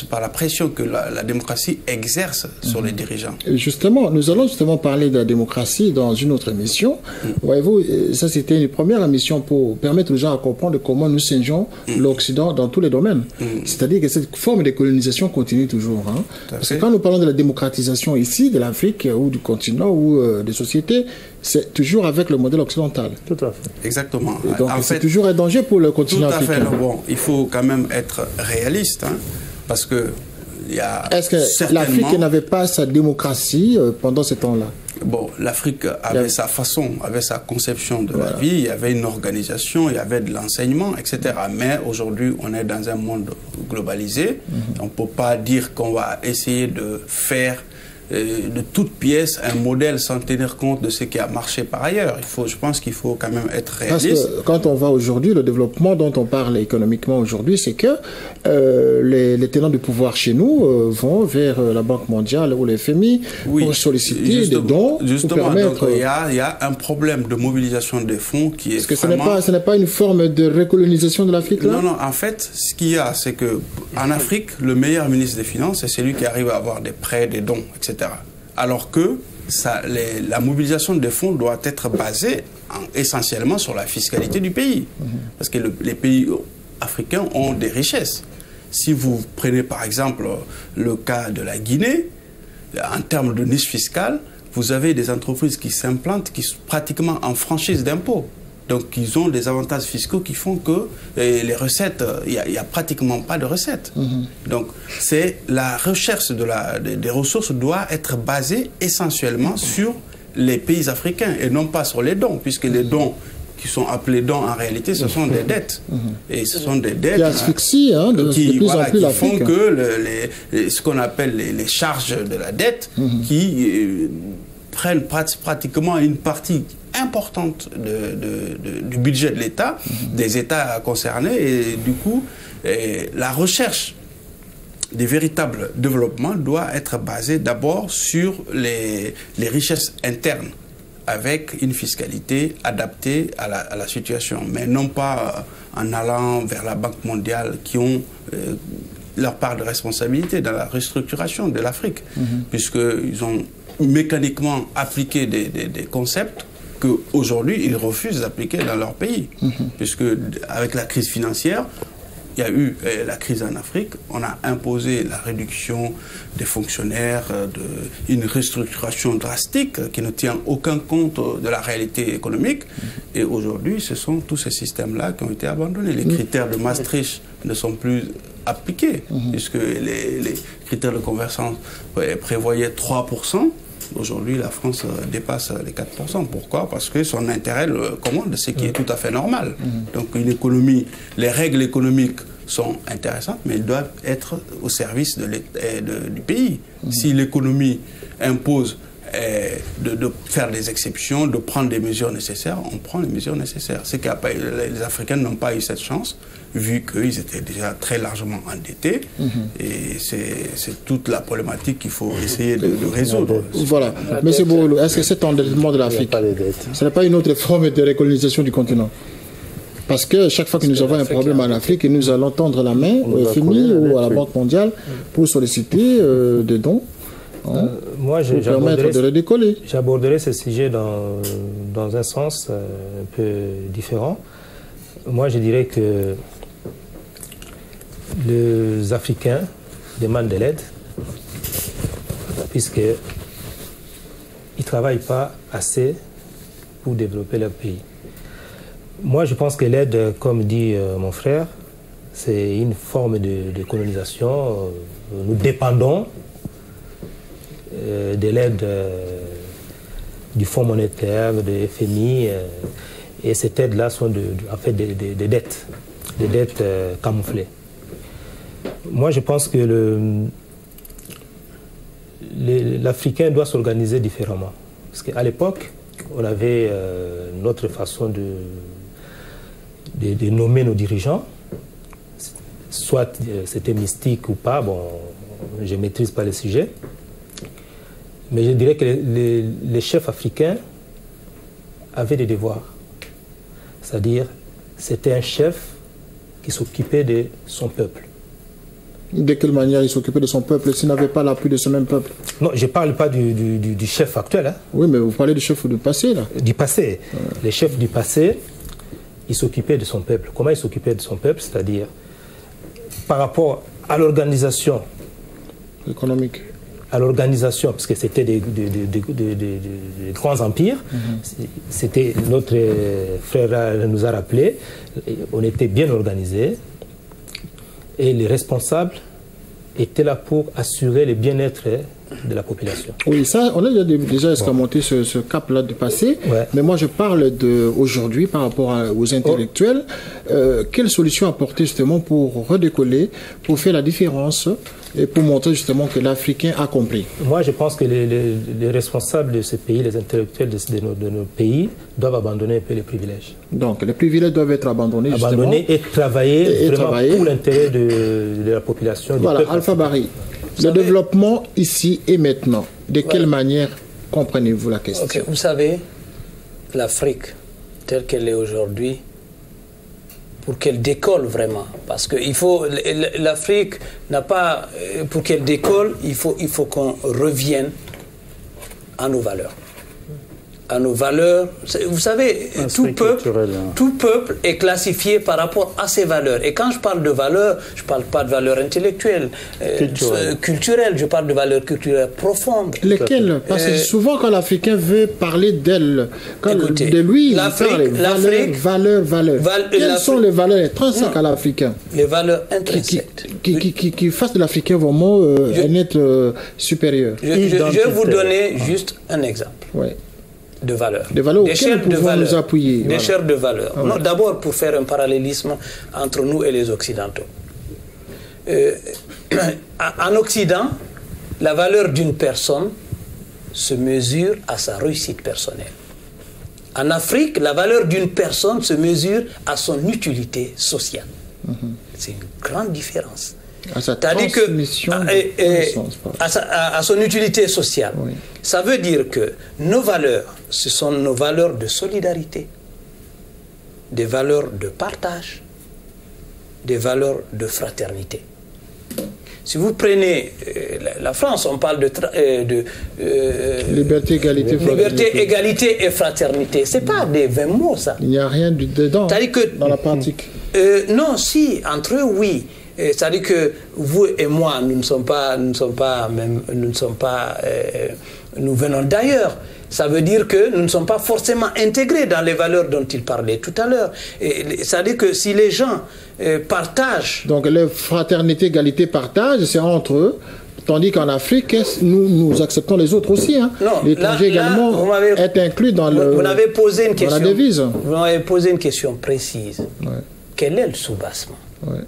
par la pression que la démocratie exerce sur les dirigeants. Justement, nous allons justement parler de la démocratie dans une autre émission. Voyez-vous, ça c'était une première émission pour permettre aux gens à comprendre comment nous singeons l'Occident dans tous les domaines. C'est-à-dire que cette forme de colonisation continue toujours. Parce que quand nous parlons de la démocratisation ici, de l'Afrique ou du continent ou des sociétés, c'est toujours avec le modèle occidental. Tout à fait. Exactement. Donc c'est toujours un danger pour le continent africain. Tout à fait. Bon, il faut quand même être réaliste, parce que il y a. Est-ce que l'Afrique n'avait pas sa démocratie pendant ce temps-là? Bon, l'Afrique avait sa façon, avait sa conception de la vie, il y avait une organisation, il y avait de l'enseignement, etc. Mais aujourd'hui, on est dans un monde globalisé. On ne peut pas dire qu'on va essayer de faire de toute pièce un modèle sans tenir compte de ce qui a marché par ailleurs. Je pense qu'il faut quand même être réaliste. Parce que quand on va aujourd'hui, le développement dont on parle économiquement aujourd'hui, c'est que les tenants du pouvoir chez nous vont vers la Banque mondiale ou les FMI pour solliciter des dons. Justement, pour permettre... donc, il y a un problème de mobilisation des fonds qui est Est-ce que ce n'est pas une forme de recolonisation de l'Afrique là? Non, non, en fait, ce qu'il y a, c'est qu'en Afrique, le meilleur ministre des Finances, c'est celui qui arrive à avoir des prêts, des dons, etc. Alors que la mobilisation des fonds doit être basée essentiellement sur la fiscalité du pays. Parce que les pays africains ont des richesses. Si vous prenez par exemple le cas de la Guinée, en termes de niche fiscale, vous avez des entreprises qui s'implantent, qui sont pratiquement en franchise d'impôts. Donc, ils ont des avantages fiscaux qui font que les recettes, il n'y a pratiquement pas de recettes. Donc, la recherche des ressources doit être basée essentiellement sur les pays africains et non pas sur les dons, puisque les dons qui sont appelés dons, en réalité, ce sont des dettes. Et ce sont des dettes qui asphyxient, qui font que ce qu'on appelle les charges de la dette, qui prennent pratiquement une partie importante du budget de l'État, des États concernés, et du coup, la recherche des véritables développements doit être basée d'abord sur les richesses internes, avec une fiscalité adaptée à la situation, mais non pas en allant vers la Banque mondiale qui ont leur part de responsabilité dans la restructuration de l'Afrique, puisqu'ils ont mécaniquement appliqué des concepts qu'aujourd'hui ils refusent d'appliquer dans leur pays, puisque avec la crise financière, il y a eu la crise en Afrique, on a imposé la réduction des fonctionnaires, une restructuration drastique qui ne tient aucun compte de la réalité économique. Et aujourd'hui, ce sont tous ces systèmes-là qui ont été abandonnés. Les critères de Maastricht ne sont plus appliqués, puisque les critères de convergence prévoyaient 3%. Aujourd'hui, la France dépasse les 4%. Pourquoi? Parce que son intérêt le commande, ce qui est tout à fait normal. Donc une économie, les règles économiques sont intéressantes, mais elles doivent être au service du pays. Si l'économie impose de faire des exceptions, de prendre des mesures nécessaires, on prend les mesures nécessaires. Les Africains n'ont pas eu cette chance, vu qu'ils étaient déjà très largement endettés. Et c'est toute la problématique qu'il faut essayer de résoudre. Voilà. Monsieur Boulou, est-ce que cet endettement de l'Afrique, ce n'est pas une autre forme de recolonisation du continent? Parce que chaque fois que nous avons un problème en Afrique, nous allons tendre la main au FMI ou à la Banque mondiale pour solliciter des dons. Moi, j'aborderai ce sujet dans un sens un peu différent. Moi, je dirais que les Africains demandent de l'aide puisqu'ils ne travaillent pas assez pour développer leur pays. Moi, je pense que l'aide, comme dit mon frère, c'est une forme de colonisation. Nous dépendons de l'aide du Fonds monétaire, de FMI, et cette aide-là sont en fait des dettes camouflées. Moi, je pense que l'Africain doit s'organiser différemment. Parce qu'à l'époque, on avait notre façon de nommer nos dirigeants. Soit c'était mystique ou pas, bon, je ne maîtrise pas le sujet. Mais je dirais que les chefs africains avaient des devoirs. C'est-à-dire, c'était un chef qui s'occupait de son peuple. De quelle manière il s'occupait de son peuple s'il n'avait pas l'appui de ce même peuple? Non, je ne parle pas du chef actuel. Hein. Oui, mais vous parlez du chef du passé, là. Du passé. Les chefs du passé, ils s'occupaient de son peuple. Comment ils s'occupaient de son peuple? C'est-à-dire, par rapport à l'organisation économique. À l'organisation, parce que c'était des grands empires. C'était, notre frère nous a rappelé, on était bien organisés et les responsables étaient là pour assurer le bien-être de la population. Oui, ça, on a déjà escamoté ce cap-là de passé, Ouais. mais moi je parle d'aujourd'hui par rapport aux intellectuels. Quelle solution apporter justement pour redécoller, pour faire la différence et pour montrer justement que l'Africain a compris? Moi, je pense que les responsables de ces pays, les intellectuels de nos pays, doivent abandonner un peu les privilèges. Donc, les privilèges doivent être abandonnés, Abandonner justement. et travailler vraiment travailler. pour l'intérêt de la population. du Voilà, peuple. Alpha Barry, le développement ici et maintenant, de quelle manière comprenez-vous la question? Ok, vous savez, l'Afrique, telle qu'elle est aujourd'hui, pour qu'elle décolle vraiment, parce que l'Afrique n'a pas, pour qu'elle décolle, il faut qu'on revienne à nos valeurs. À nos valeurs. Vous savez, tout peuple est classifié par rapport à ses valeurs. Et quand je parle de valeurs, je ne parle pas de valeurs intellectuelles, culturelles, je parle de valeurs culturelles profondes. Lesquelles? Parce que souvent quand l'Africain veut parler d'elle, Écoutez, de lui, il parle valeurs. Quelles sont les valeurs intrinsèques à l'Africain? Les valeurs intrinsèques. Qui fassent de l'Africain vraiment un être supérieur. Je vais vous donner juste un exemple. Ouais. De valeurs. Des valeurs auxquelles nous pouvons nous appuyer. Des chaires de valeurs. Ah ouais. D'abord pour faire un parallélisme entre nous et les Occidentaux. En Occident, la valeur d'une personne se mesure à sa réussite personnelle. En Afrique, la valeur d'une personne se mesure à son utilité sociale. C'est une grande différence. À sa C'est-à-dire transmission à son utilité sociale. Oui. Ça veut dire que nos valeurs, ce sont nos valeurs de solidarité, des valeurs de partage, des valeurs de fraternité. Si vous prenez la France, on parle de liberté, égalité, liberté, égalité et fraternité. Ce n'est pas des 20 mots, ça. Il n'y a rien dedans dans la pratique. Non, si, entre eux, oui. C'est-à-dire que vous et moi, nous venons d'ailleurs. Ça veut dire que nous ne sommes pas forcément intégrés dans les valeurs dont il parlait tout à l'heure. C'est-à-dire que si les gens partagent... Donc, la fraternité, égalité, partage, c'est entre eux. Tandis qu'en Afrique, nous acceptons les autres aussi. Hein. L'étranger également est inclus dans la devise. Vous m'avez posé une question précise. Ouais. Quel est le soubassement? Ouais.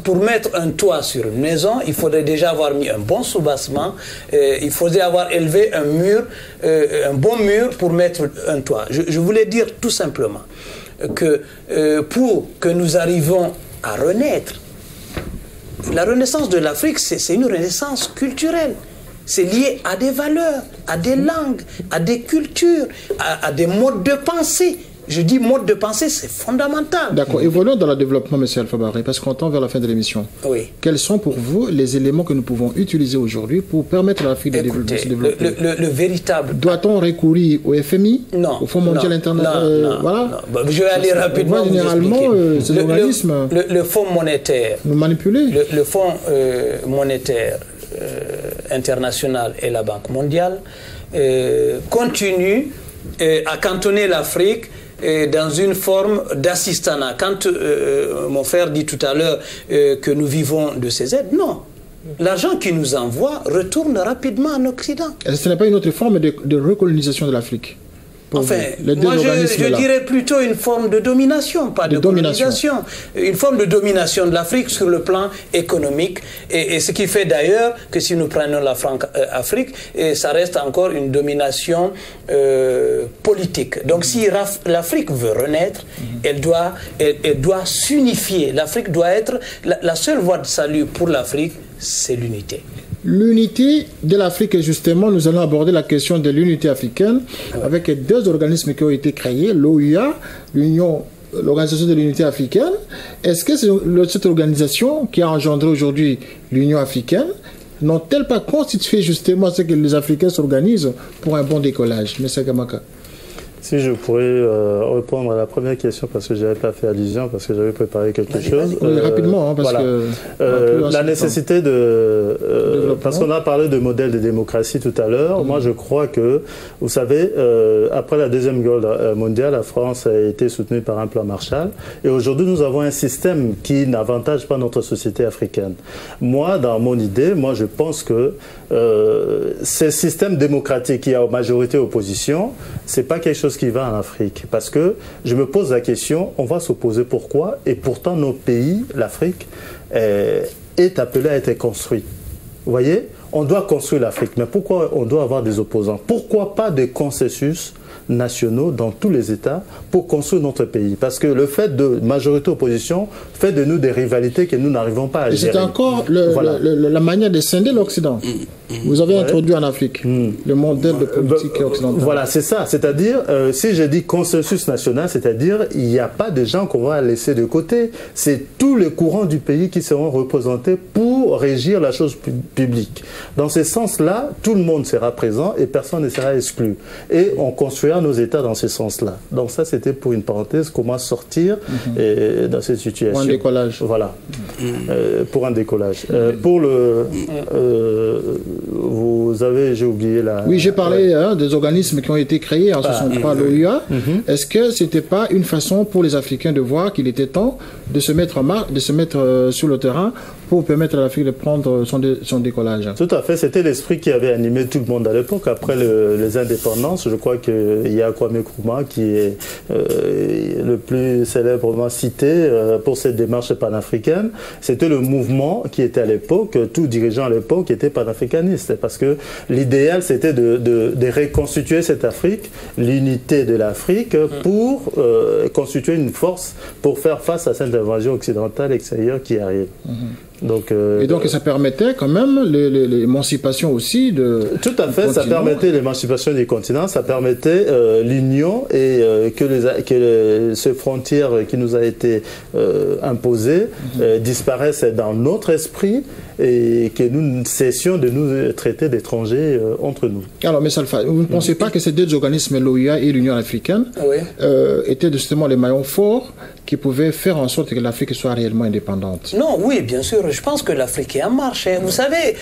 Pour mettre un toit sur une maison, il faudrait déjà avoir mis un bon soubassement, il faudrait avoir élevé un mur, un bon mur pour mettre un toit. Je voulais dire tout simplement que pour que nous arrivions à renaître, la renaissance de l'Afrique, c'est une renaissance culturelle. C'est lié à des valeurs, à des langues, à des cultures, à des modes de pensée. Je dis mode de pensée, c'est fondamental. D'accord. Évoluons dans le développement, M. Alpha Barry, parce qu'on tend vers la fin de l'émission. Oui. Quels sont pour vous les éléments que nous pouvons utiliser aujourd'hui pour permettre à l'Afrique de se développer? Le véritable... Doit-on recourir au FMI? Non. Au Fonds mondial international? Voilà. Non. Je vais aller rapidement. Généralement, ces organismes le Fonds monétaire... Nous manipuler. Le Fonds monétaire international et la Banque mondiale continuent à cantonner l'Afrique dans une forme d'assistanat. Quand mon frère dit tout à l'heure que nous vivons de ces aides, non. L'argent qu'ils nous envoient retourne rapidement en Occident. Ce n'est pas une autre forme de recolonisation de l'Afrique? Enfin, moi je dirais plutôt une forme de domination, pas de colonisation. Une forme de domination de l'Afrique sur le plan économique. Et ce qui fait d'ailleurs que si nous prenons l'Afrique, ça reste encore une domination politique. Donc si l'Afrique veut renaître, elle doit s'unifier. L'Afrique doit être... La seule voie de salut pour l'Afrique, c'est l'unité. L'unité de l'Afrique, justement, nous allons aborder la question de l'unité africaine avec deux organismes qui ont été créés, l'OUA, l'Organisation de l'Unité africaine. Est-ce que c'est cette organisation qui a engendré aujourd'hui l'Union africaine n'ont-elles pas constitué justement ce que les Africains s'organisent pour un bon décollage, M. Gamaka? Si je pourrais répondre à la première question, parce que je n'avais pas fait allusion, parce que j'avais préparé quelque chose. Oui, rapidement, hein, parce voilà. que... la nécessité de... parce qu'on a parlé de modèle de démocratie tout à l'heure. Moi, je crois que, vous savez, après la Deuxième Guerre mondiale, la France a été soutenue par un plan Marshall. Et aujourd'hui, nous avons un système qui n'avantage pas notre société africaine. Moi, dans mon idée, moi, je pense que ce système démocratique qui a majorité opposition, c'est pas quelque chose qui va en Afrique. Parce que je me pose la question, on va s'opposer pourquoi? Et pourtant, nos pays, l'Afrique, est appelé à être construit. Vous voyez? On doit construire l'Afrique. Mais pourquoi on doit avoir des opposants? Pourquoi pas des consensus nationaux dans tous les États pour construire notre pays? Parce que le fait de majorité-opposition fait de nous des rivalités que nous n'arrivons pas à gérer. C'est encore la manière de scinder l'Occident. Vous avez introduit en Afrique le modèle de politique occidentale. Voilà, c'est ça. C'est-à-dire, si je dis consensus national, c'est-à-dire il n'y a pas de gens qu'on va laisser de côté. C'est tous les courants du pays qui seront représentés pour régir la chose publique. Dans ce sens-là, tout le monde sera présent et personne ne sera exclu. Et on construira nos États dans ce sens-là. Donc ça, c'était pour une parenthèse, comment sortir dans cette situation. Pour un décollage. Voilà, pour un décollage. Pour le... vous avez, j'ai oublié la... Oui, j'ai parlé des organismes qui ont été créés en 1963 à l'OUA. Est-ce que ce n'était pas une façon pour les Africains de voir qu'il était temps de se mettre en marche, de se mettre sur le terrain pour permettre à l'Afrique de prendre son décollage? Tout à fait, c'était l'esprit qui avait animé tout le monde à l'époque. Après les indépendances, je crois qu'il y a Kwame Nkrumah qui est le plus célèbrement cité pour cette démarche panafricaine. C'était le mouvement qui était à l'époque, tout dirigeant à l'époque était panafricaniste, parce que l'idéal c'était de reconstituer cette Afrique, l'unité de l'Afrique, pour constituer une force pour faire face à cette invasion occidentale extérieure qui arrive. Et donc ça permettait quand même l'émancipation aussi de... Tout à fait, ça permettait l'émancipation du continent, ça permettait l'union et que ces frontières qui nous a été imposées disparaissent dans notre esprit et que nous cessions de nous traiter d'étrangers entre nous. Alors, M. Alpha, vous ne pensez pas que ces deux organismes, l'OUA et l'Union africaine, étaient justement les maillons forts qui pouvaient faire en sorte que l'Afrique soit réellement indépendante? Non, oui, bien sûr. Je pense que l'Afrique est en marche. Vous savez,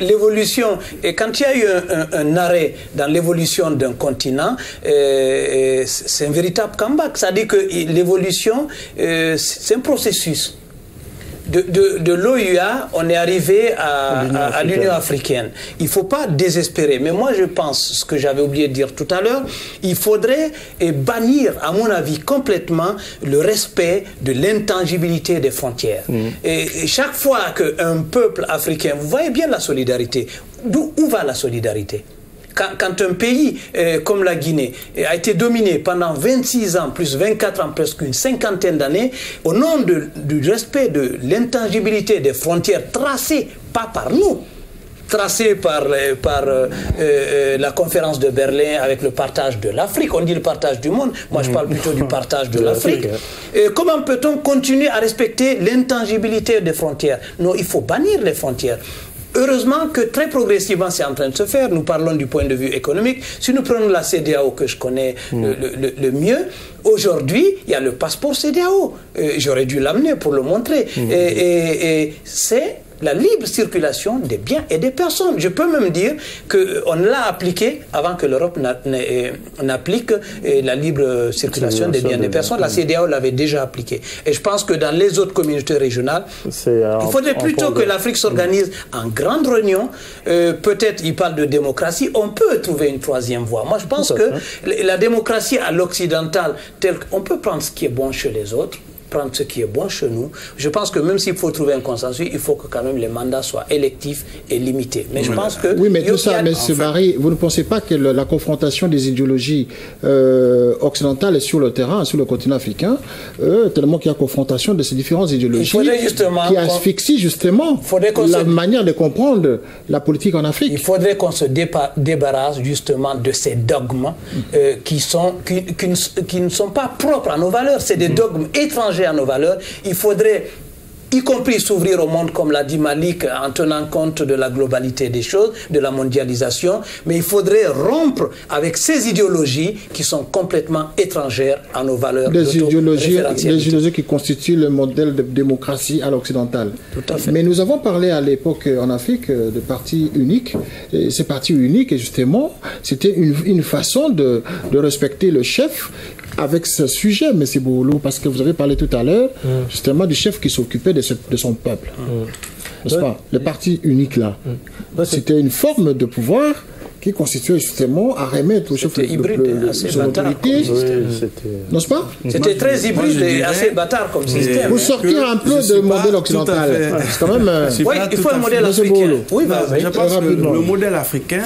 l'évolution, et quand il y a eu un arrêt dans l'évolution d'un continent, c'est un véritable comeback. C'est-à-dire que l'évolution, c'est un processus. De l'OUA, on est arrivé à l'Union africaine. Il ne faut pas désespérer. Mais moi, je pense, ce que j'avais oublié de dire tout à l'heure, il faudrait bannir, à mon avis, complètement le respect de l'intangibilité des frontières. Et chaque fois qu'un peuple africain, vous voyez bien la solidarité, où va la solidarité? Quand un pays comme la Guinée a été dominé pendant 26 ans, plus 24 ans, presque une cinquantaine d'années, au nom du respect de l'intangibilité des frontières tracées, pas par nous, tracées par la conférence de Berlin avec le partage de l'Afrique. On dit le partage du monde, moi je parle plutôt du partage de l'Afrique. Comment peut-on continuer à respecter l'intangibilité des frontières? Non, il faut bannir les frontières. Heureusement que très progressivement c'est en train de se faire. Nous parlons du point de vue économique. Si nous prenons la CEDEAO que je connais le mieux, aujourd'hui il y a le passeport CEDEAO. J'aurais dû l'amener pour le montrer. Et c'est la libre circulation des biens et des personnes. Je peux même dire qu'on l'a appliqué avant que l'Europe n'applique la libre circulation des biens et des personnes. La CEDEAO l'avait déjà appliqué. Et je pense que dans les autres communautés régionales, il faudrait plutôt que l'Afrique s'organise en grande réunion. Peut-être, il parle de démocratie, on peut trouver une troisième voie. Moi, je pense que la démocratie à l'occidental, on peut prendre ce qui est bon chez les autres, prendre ce qui est bon chez nous. Je pense que même s'il faut trouver un consensus, il faut que quand même les mandats soient électifs et limités. Mais je pense que... Oui, mais tout ça, M. Barry, vous ne pensez pas que la confrontation des idéologies occidentales sur le terrain, sur le continent africain, tellement qu'il y a confrontation de ces différentes idéologies qui asphyxient justement la manière de comprendre la politique en Afrique? Il faudrait qu'on se débarrasse justement de ces dogmes qui ne sont pas propres à nos valeurs. C'est des dogmes étrangers à nos valeurs. Il faudrait y compris s'ouvrir au monde, comme l'a dit Malik, en tenant compte de la globalité des choses, de la mondialisation, mais il faudrait rompre avec ces idéologies qui sont complètement étrangères à nos valeurs. Des idéologies qui constituent le modèle de démocratie à l'occidentale. Tout à fait. Mais nous avons parlé à l'époque en Afrique de partis uniques. Et ces partis uniques, justement, c'était une façon de respecter le chef avec ce sujet, M. Bouloulou, parce que vous avez parlé tout à l'heure, justement, du chef qui s'occupait de son peuple. N'est-ce pas? Le parti unique, là. C'était une forme de pouvoir qui constituait justement à remettre au chef de l'autorité. N'est-ce pas? C'était très hybride et assez bâtard comme système. Pour sortir un peu du modèle occidental. C'est quand même... il faut un modèle africain. Oui, je pense que le modèle africain,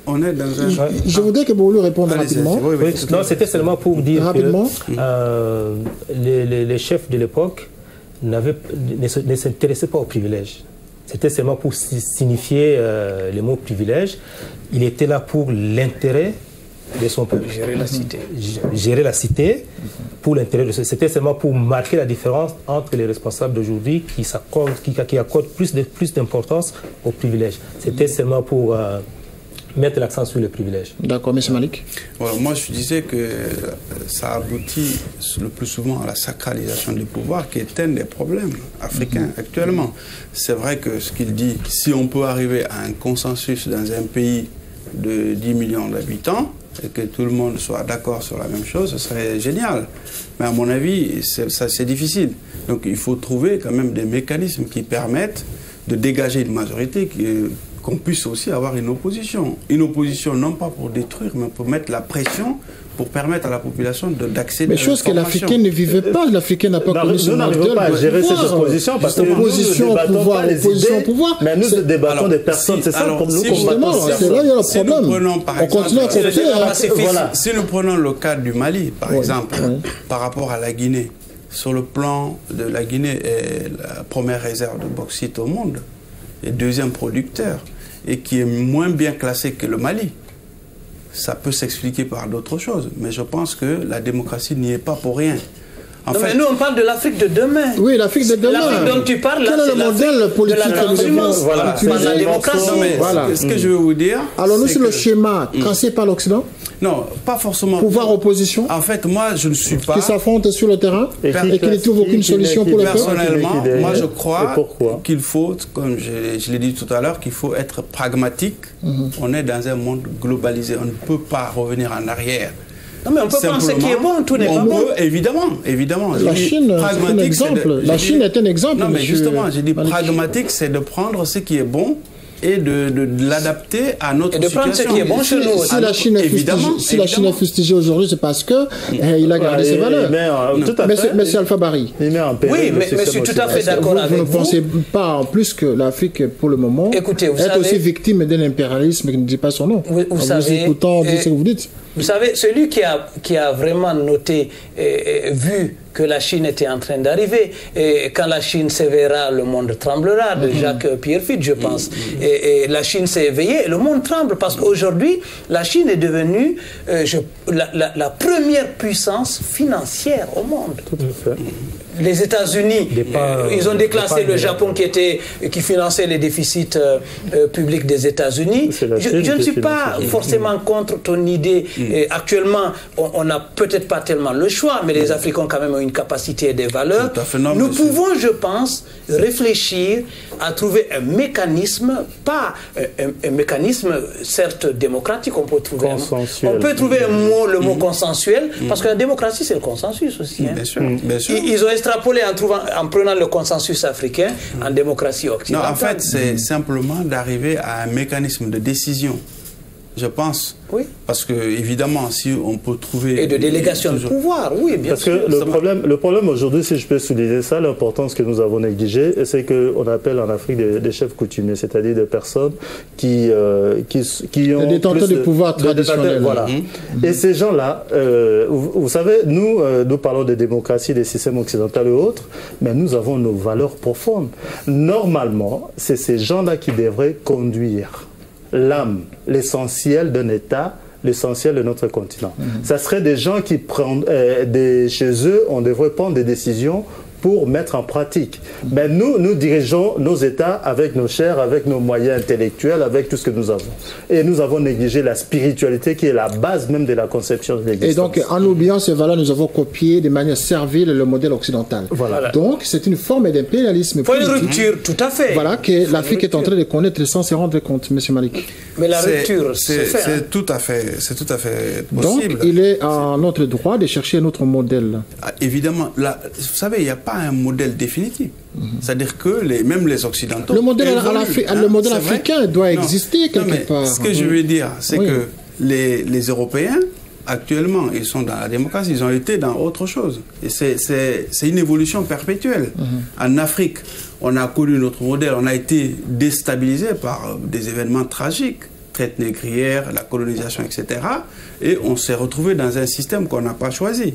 on est dans un... Je voudrais que Bouloulou réponde rapidement. Non, c'était seulement pour dire rapidement. Que les chefs de l'époque ne s'intéressaient pas aux privilèges. C'était seulement pour signifier le mot privilège. Il était là pour l'intérêt de son peuple. Gérer la cité. Gérer la cité pour l'intérêt de ce. C'était seulement pour marquer la différence entre les responsables d'aujourd'hui qui accordent plus d'importance aux privilèges. C'était seulement pour mettre l'accent sur les privilèges. D'accord, M. Malik. Voilà, moi, je disais que ça aboutit le plus souvent à la sacralisation du pouvoir, qui est un des problèmes africains actuellement. C'est vrai que ce qu'il dit, si on peut arriver à un consensus dans un pays de 10 millions d'habitants, et que tout le monde soit d'accord sur la même chose, ce serait génial. Mais à mon avis, c'est difficile. Donc il faut trouver quand même des mécanismes qui permettent de dégager une majorité qu'on puisse aussi avoir une opposition. Une opposition non pas pour détruire, mais pour mettre la pression, pour permettre à la population d'accéder à l'information. Mais chose que l'Africain ne vivait pas. L'Africain n'a pas connu ce modèle. Nous n'arrivons pas à gérer cette opposition parce que opposition au pouvoir, opposition au pouvoir. Mais nous débattons des personnes. C'est ça pour nous justement, c'est là il y a le problème. On continue à compter. Si nous prenons le cas du Mali, par exemple, par rapport à la Guinée, sur le plan de la Guinée est la première réserve de bauxite au monde, et deuxième producteur, et qui est moins bien classé que le Mali. Ça peut s'expliquer par d'autres choses, mais je pense que la démocratie n'y est pas pour rien. Mais nous, on parle de l'Afrique de demain. Oui, l'Afrique de demain. L'Afrique dont tu parles, là, c'est le modèle politique que nous avons. Voilà, la démocratie. Voilà. Ce que je veux vous dire... Alors nous, c'est le schéma tracé par l'Occident? Non, pas forcément. Pouvoir opposition? En fait, moi, je ne suis pas... Qui s'affrontent sur le terrain et qui ne trouvent aucune solution pour le peuple? Personnellement, moi, je crois qu'il faut, comme je l'ai dit tout à l'heure, qu'il faut être pragmatique. On est dans un monde globalisé. On ne peut pas revenir en arrière. Non, mais on peut penser qui est bon, tout n'est pas bon. Évidemment. La Chine est un exemple. La Chine est un exemple. Non, mais justement, j'ai dit pragmatique, c'est de prendre ce qui est bon et de l'adapter à notre situation. Et de prendre ce qui est bon chez nous. Si la Chine est fustigée aujourd'hui, c'est parce qu'il a gardé ses valeurs. Mais c'est Alpha Barry. Oui, mais je suis tout à fait d'accord avec vous. Vous ne pensez pas en plus que l'Afrique, pour le moment, est aussi victime d'un impérialisme qui ne dit pas son nom. Vous savez, écoutant ce que vous dites. Vous savez, celui qui a vraiment noté, vu que la Chine était en train d'arriver, et quand la Chine s'éveillera, le monde tremblera, de Jacques Pierrefitte, je pense. Et la Chine s'est éveillée, et le monde tremble, parce qu'aujourd'hui, la Chine est devenue la première puissance financière au monde. Tout à fait. Les États-Unis, ils ont déclassé le Japon qui finançait les déficits publics des États-Unis. Je ne suis pas forcément contre ton idée. Actuellement, on n'a peut-être pas tellement le choix, mais les Africains ont quand même une capacité et des valeurs. Nous pouvons, je pense, réfléchir à trouver un mécanisme, pas un mécanisme certes démocratique, on peut trouver le mot consensuel, parce que la démocratie c'est le consensus aussi. Bien sûr. Ils ont extrapolé en prenant le consensus africain en démocratie occidentale. Non, en fait, c'est simplement d'arriver à un mécanisme de décision. Je pense. Oui. Parce que, évidemment, si on peut trouver... Et de délégation de pouvoir, oui, bien sûr. Parce que le problème aujourd'hui, si je peux souligner ça, l'importance que nous avons négligée, c'est qu'on appelle en Afrique des chefs coutumiers, c'est-à-dire des personnes qui ont... Des détenteurs du pouvoir traditionnel. Voilà. Et ces gens-là, vous savez, nous parlons de démocratie, des systèmes occidentaux et autres, mais nous avons nos valeurs profondes. Normalement, c'est ces gens-là qui devraient conduire l'âme, l'essentiel d'un État, l'essentiel de notre continent. Ça serait des gens qui prennent, chez eux, on devrait prendre des décisions pour mettre en pratique. Mais nous dirigeons nos États avec nos chairs, avec nos moyens intellectuels, avec tout ce que nous avons. Et nous avons négligé la spiritualité qui est la base même de la conception de l'existence. Et donc, en oubliant ces valeurs, nous avons copié de manière servile le modèle occidental. Voilà. Donc, c'est une forme d'impérialisme Il faut une politique. rupture, tout à fait. Voilà, que l'Afrique est en train de connaître sans se rendre compte, M. Malik. Mais la rupture, c'est tout à fait possible. Donc, il est en notre droit de chercher un autre modèle. Évidemment, vous savez, il n'y a pas un modèle définitif. C'est-à-dire que même les Occidentaux... Le modèle, le modèle c'est africain vrai. doit exister quelque part. Ce que je veux dire, c'est que les Européens, actuellement, ils sont dans la démocratie, ils ont été dans autre chose. Et c'est une évolution perpétuelle. En Afrique, on a connu notre modèle, on a été déstabilisé par des événements tragiques, traite négrière, la colonisation, etc. Et on s'est retrouvé dans un système qu'on n'a pas choisi.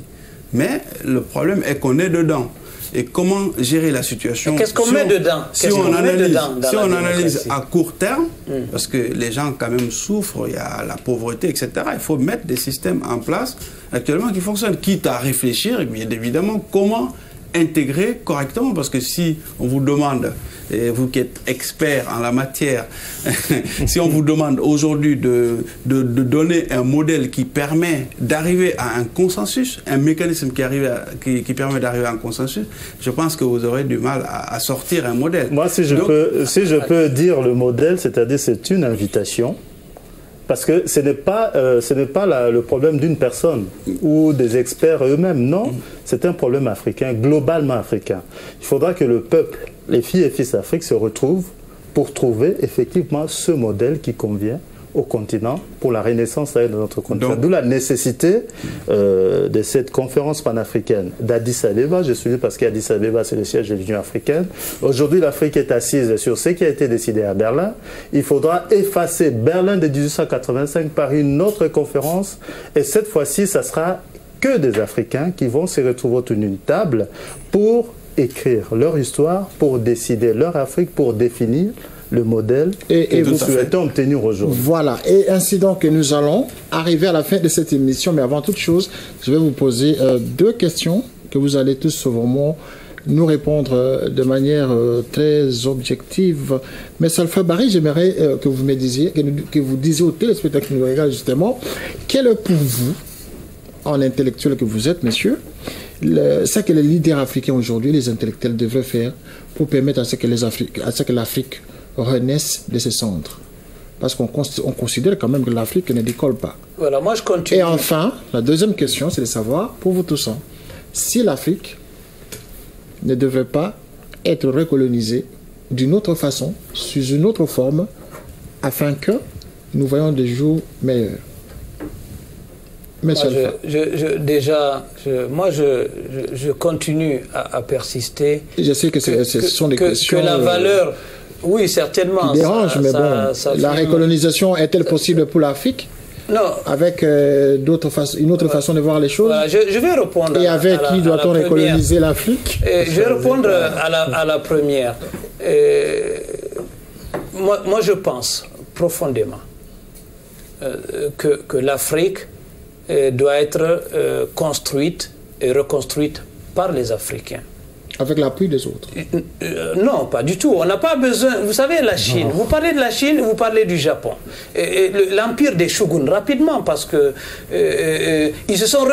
Mais le problème est qu'on est dedans. Et comment gérer la situation? Qu'est-ce qu'on met dedans? Si on analyse à court terme, parce que les gens quand même souffrent, il y a la pauvreté, etc. Il faut mettre des systèmes en place actuellement qui fonctionnent, quitte à réfléchir, bien évidemment, comment intégrer correctement, parce que si on vous demande, et vous qui êtes expert en la matière, si on vous demande aujourd'hui de donner un modèle qui permet d'arriver à un consensus, un mécanisme qui permet d'arriver à un consensus, je pense que vous aurez du mal à sortir un modèle. Moi, si je peux dire le modèle, c'est-à-dire c'est une invitation. Parce que ce n'est pas le problème d'une personne ou des experts eux-mêmes. Non, c'est un problème africain, globalement africain. Il faudra que le peuple, les filles et fils d'Afrique se retrouvent pour trouver effectivement ce modèle qui convient au continent pour la renaissance de notre continent. D'où la nécessité de cette conférence panafricaine d'Addis Abeba. Je suis dit parce qu'Addis Abeba, c'est le siège de l'Union africaine. Aujourd'hui, l'Afrique est assise sur ce qui a été décidé à Berlin. Il faudra effacer Berlin de 1885 par une autre conférence. Et cette fois-ci, ça sera que des Africains qui vont se retrouver autour d'une table pour écrire leur histoire, pour décider leur Afrique, pour définir le modèle que nous souhaitons obtenir aujourd'hui. Voilà, et ainsi donc nous allons arriver à la fin de cette émission, mais avant toute chose, je vais vous poser deux questions que vous allez tous vraiment nous répondre de manière très objective. Mais Salfa Barry, j'aimerais que vous me disiez, que vous disiez aux téléspectateurs qui nous regardent justement, quel est pour vous, en intellectuel que vous êtes, monsieur, ce que les leaders africains aujourd'hui, les intellectuels devraient faire pour permettre à ce que l'Afrique renaisse de ses cendres. Parce qu'on considère quand même que l'Afrique ne décolle pas. Voilà, moi je continue. Et enfin, la deuxième question, c'est de savoir, pour vous tous, si l'Afrique ne devrait pas être recolonisée d'une autre façon, sous une autre forme, afin que nous voyions des jours meilleurs. Moi, je continue à persister. Je sais que ce sont des questions... Que la valeur... Oui, certainement. Qui dérange, mais bon, la recolonisation est-elle possible pour l'Afrique? Non. Avec une autre façon de voir les choses. Voilà, je vais répondre. Et avec qui doit-on recoloniser l'Afrique? Je vais répondre à la première. Moi, je pense profondément que l'Afrique doit être construite et reconstruite par les Africains. Avec l'appui des autres? Non, pas du tout. On n'a pas besoin... Vous savez, la Chine, vous parlez de la Chine, vous parlez du Japon. L'empire des shoguns, rapidement, parce que ils se sont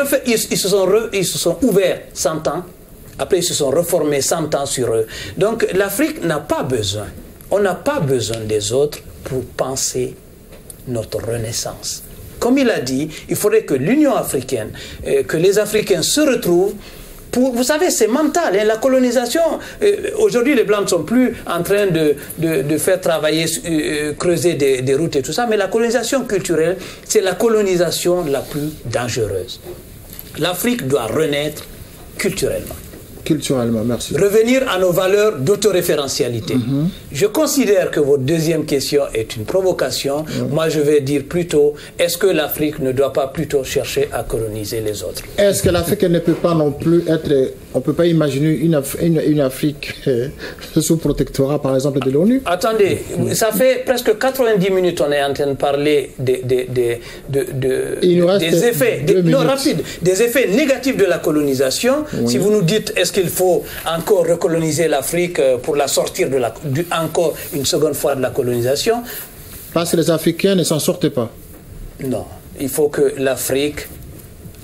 ouverts 100 ans. Après, ils se sont reformés 100 ans sur eux. Donc, l'Afrique n'a pas besoin. On n'a pas besoin des autres pour penser notre renaissance. Comme il a dit, il faudrait que l'Union africaine, que les Africains se retrouvent. Vous savez, c'est mental. Hein, la colonisation, aujourd'hui, les Blancs ne sont plus en train de faire travailler, creuser des routes et tout ça, mais la colonisation culturelle, c'est la colonisation la plus dangereuse. L'Afrique doit renaître culturellement. Culturellement, merci. Revenir à nos valeurs d'autoréférentialité. Je considère que votre deuxième question est une provocation. Moi, je vais dire plutôt, est-ce que l'Afrique ne doit pas plutôt chercher à coloniser les autres? Est-ce que l'Afrique ne peut pas non plus être... On ne peut pas imaginer une Afrique sous protectorat, par exemple, de l'ONU? Attendez, ça fait presque 90 minutes on est en train de parler des effets, des effets négatifs de la colonisation. Oui. Si vous nous dites, est-ce qu'il faut encore recoloniser l'Afrique pour la sortir encore une seconde fois de la colonisation? Parce que les Africains ne s'en sortent pas. Non. Il faut que l'Afrique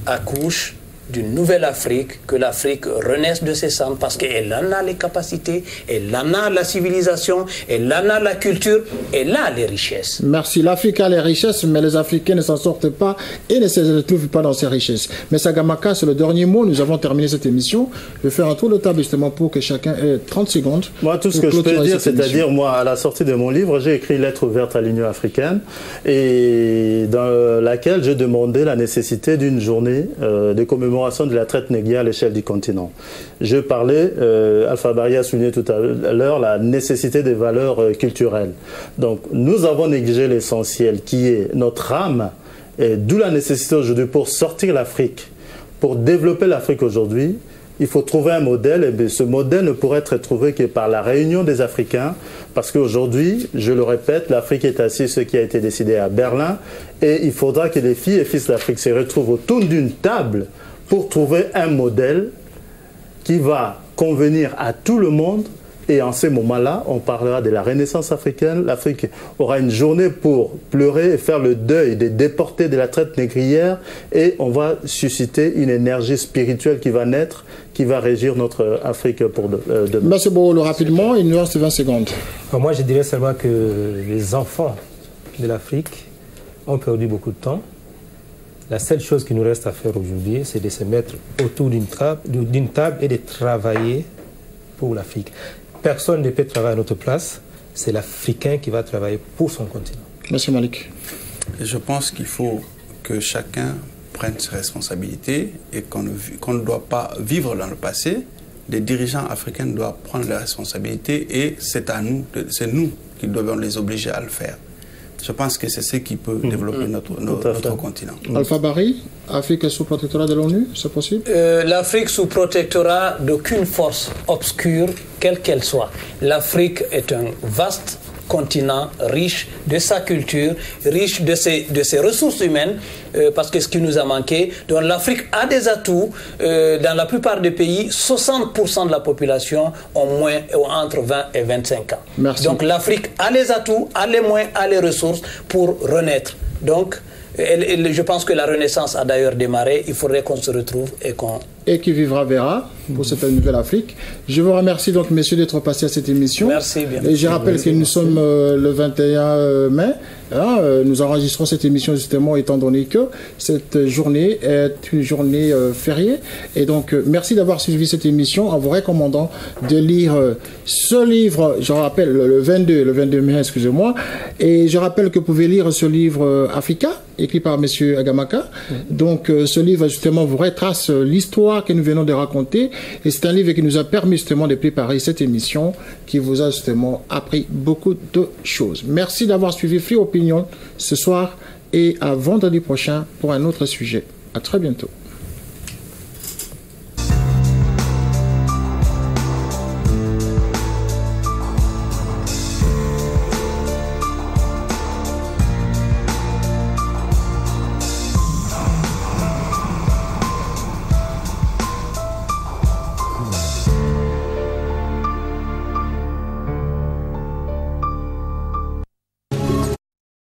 accouche d'une nouvelle Afrique, que l'Afrique renaisse de ses cendres, parce qu'elle en a les capacités, elle en a la civilisation, elle en a la culture, elle a les richesses. Merci. L'Afrique a les richesses, mais les Africains ne s'en sortent pas et ne se retrouvent pas dans ces richesses. Mais Agamaka, c'est le dernier mot. Nous avons terminé cette émission. Je vais faire un tour de table justement pour que chacun ait 30 secondes. Moi, tout ce que je peux dire, c'est-à-dire, moi, à la sortie de mon livre, j'ai écrit Lettre ouverte à l'Union africaine, et dans laquelle j'ai demandé la nécessité d'une journée de commémoration de la traite négrière à l'échelle du continent. Je parlais, Alpha Barry a souligné tout à l'heure, la nécessité des valeurs culturelles. Donc, nous avons négligé l'essentiel qui est notre âme, et d'où la nécessité aujourd'hui pour sortir l'Afrique, pour développer l'Afrique aujourd'hui. Il faut trouver un modèle, et bien ce modèle ne pourrait être trouvé que par la réunion des Africains, parce qu'aujourd'hui, je le répète, l'Afrique est assise sur ce qui a été décidé à Berlin, et il faudra que les filles et fils d'Afrique se retrouvent autour d'une table pour trouver un modèle qui va convenir à tout le monde. Et en ce moment-là, on parlera de la Renaissance africaine. L'Afrique aura une journée pour pleurer et faire le deuil des déportés de la traite négrière. Et on va susciter une énergie spirituelle qui va naître, qui va régir notre Afrique pour demain. Merci beaucoup. Rapidement, il nous reste 20 secondes. Moi, je dirais seulement que les enfants de l'Afrique ont perdu beaucoup de temps. La seule chose qui nous reste à faire aujourd'hui, c'est de se mettre autour d'une table et de travailler pour l'Afrique. Personne ne peut travailler à notre place, c'est l'Africain qui va travailler pour son continent. Merci Malik. Je pense qu'il faut que chacun prenne ses responsabilités et qu'on ne doit pas vivre dans le passé. Les dirigeants africains doivent prendre leurs responsabilités et c'est nous qui devons les obliger à le faire. Je pense que c'est ce qui peut développer notre continent. Alpha Barry, Afrique sous protectorat de l'ONU, c'est possible? L'Afrique sous protectorat d'aucune force obscure, quelle qu'elle soit. L'Afrique est un vaste continent riche de sa culture, riche de ses ressources humaines, parce que ce qui nous a manqué, donc l'Afrique a des atouts. Dans la plupart des pays, 60% de la population ont entre 20 et 25 ans. Merci. Donc l'Afrique a les atouts, a les moyens, a les ressources pour renaître. Donc je pense que la Renaissance a d'ailleurs démarré. Il faudrait qu'on se retrouve et qui vivra verra pour cette nouvelle Afrique. Je vous remercie donc, messieurs, d'être passés à cette émission. Merci bien. Et je rappelle que nous sommes le 21 mai. Nous enregistrons cette émission justement étant donné que cette journée est une journée fériée. Et donc, merci d'avoir suivi cette émission en vous recommandant de lire ce livre, je rappelle, le 22 mai, excusez-moi. Et je rappelle que vous pouvez lire ce livre Africa, écrit par M. Agamaka. Donc, ce livre, justement, vous retrace l'histoire que nous venons de raconter. Et c'est un livre qui nous a permis, justement, de préparer cette émission qui vous a, justement, appris beaucoup de choses. Merci d'avoir suivi Free Opinion ce soir et à vendredi prochain pour un autre sujet. À très bientôt.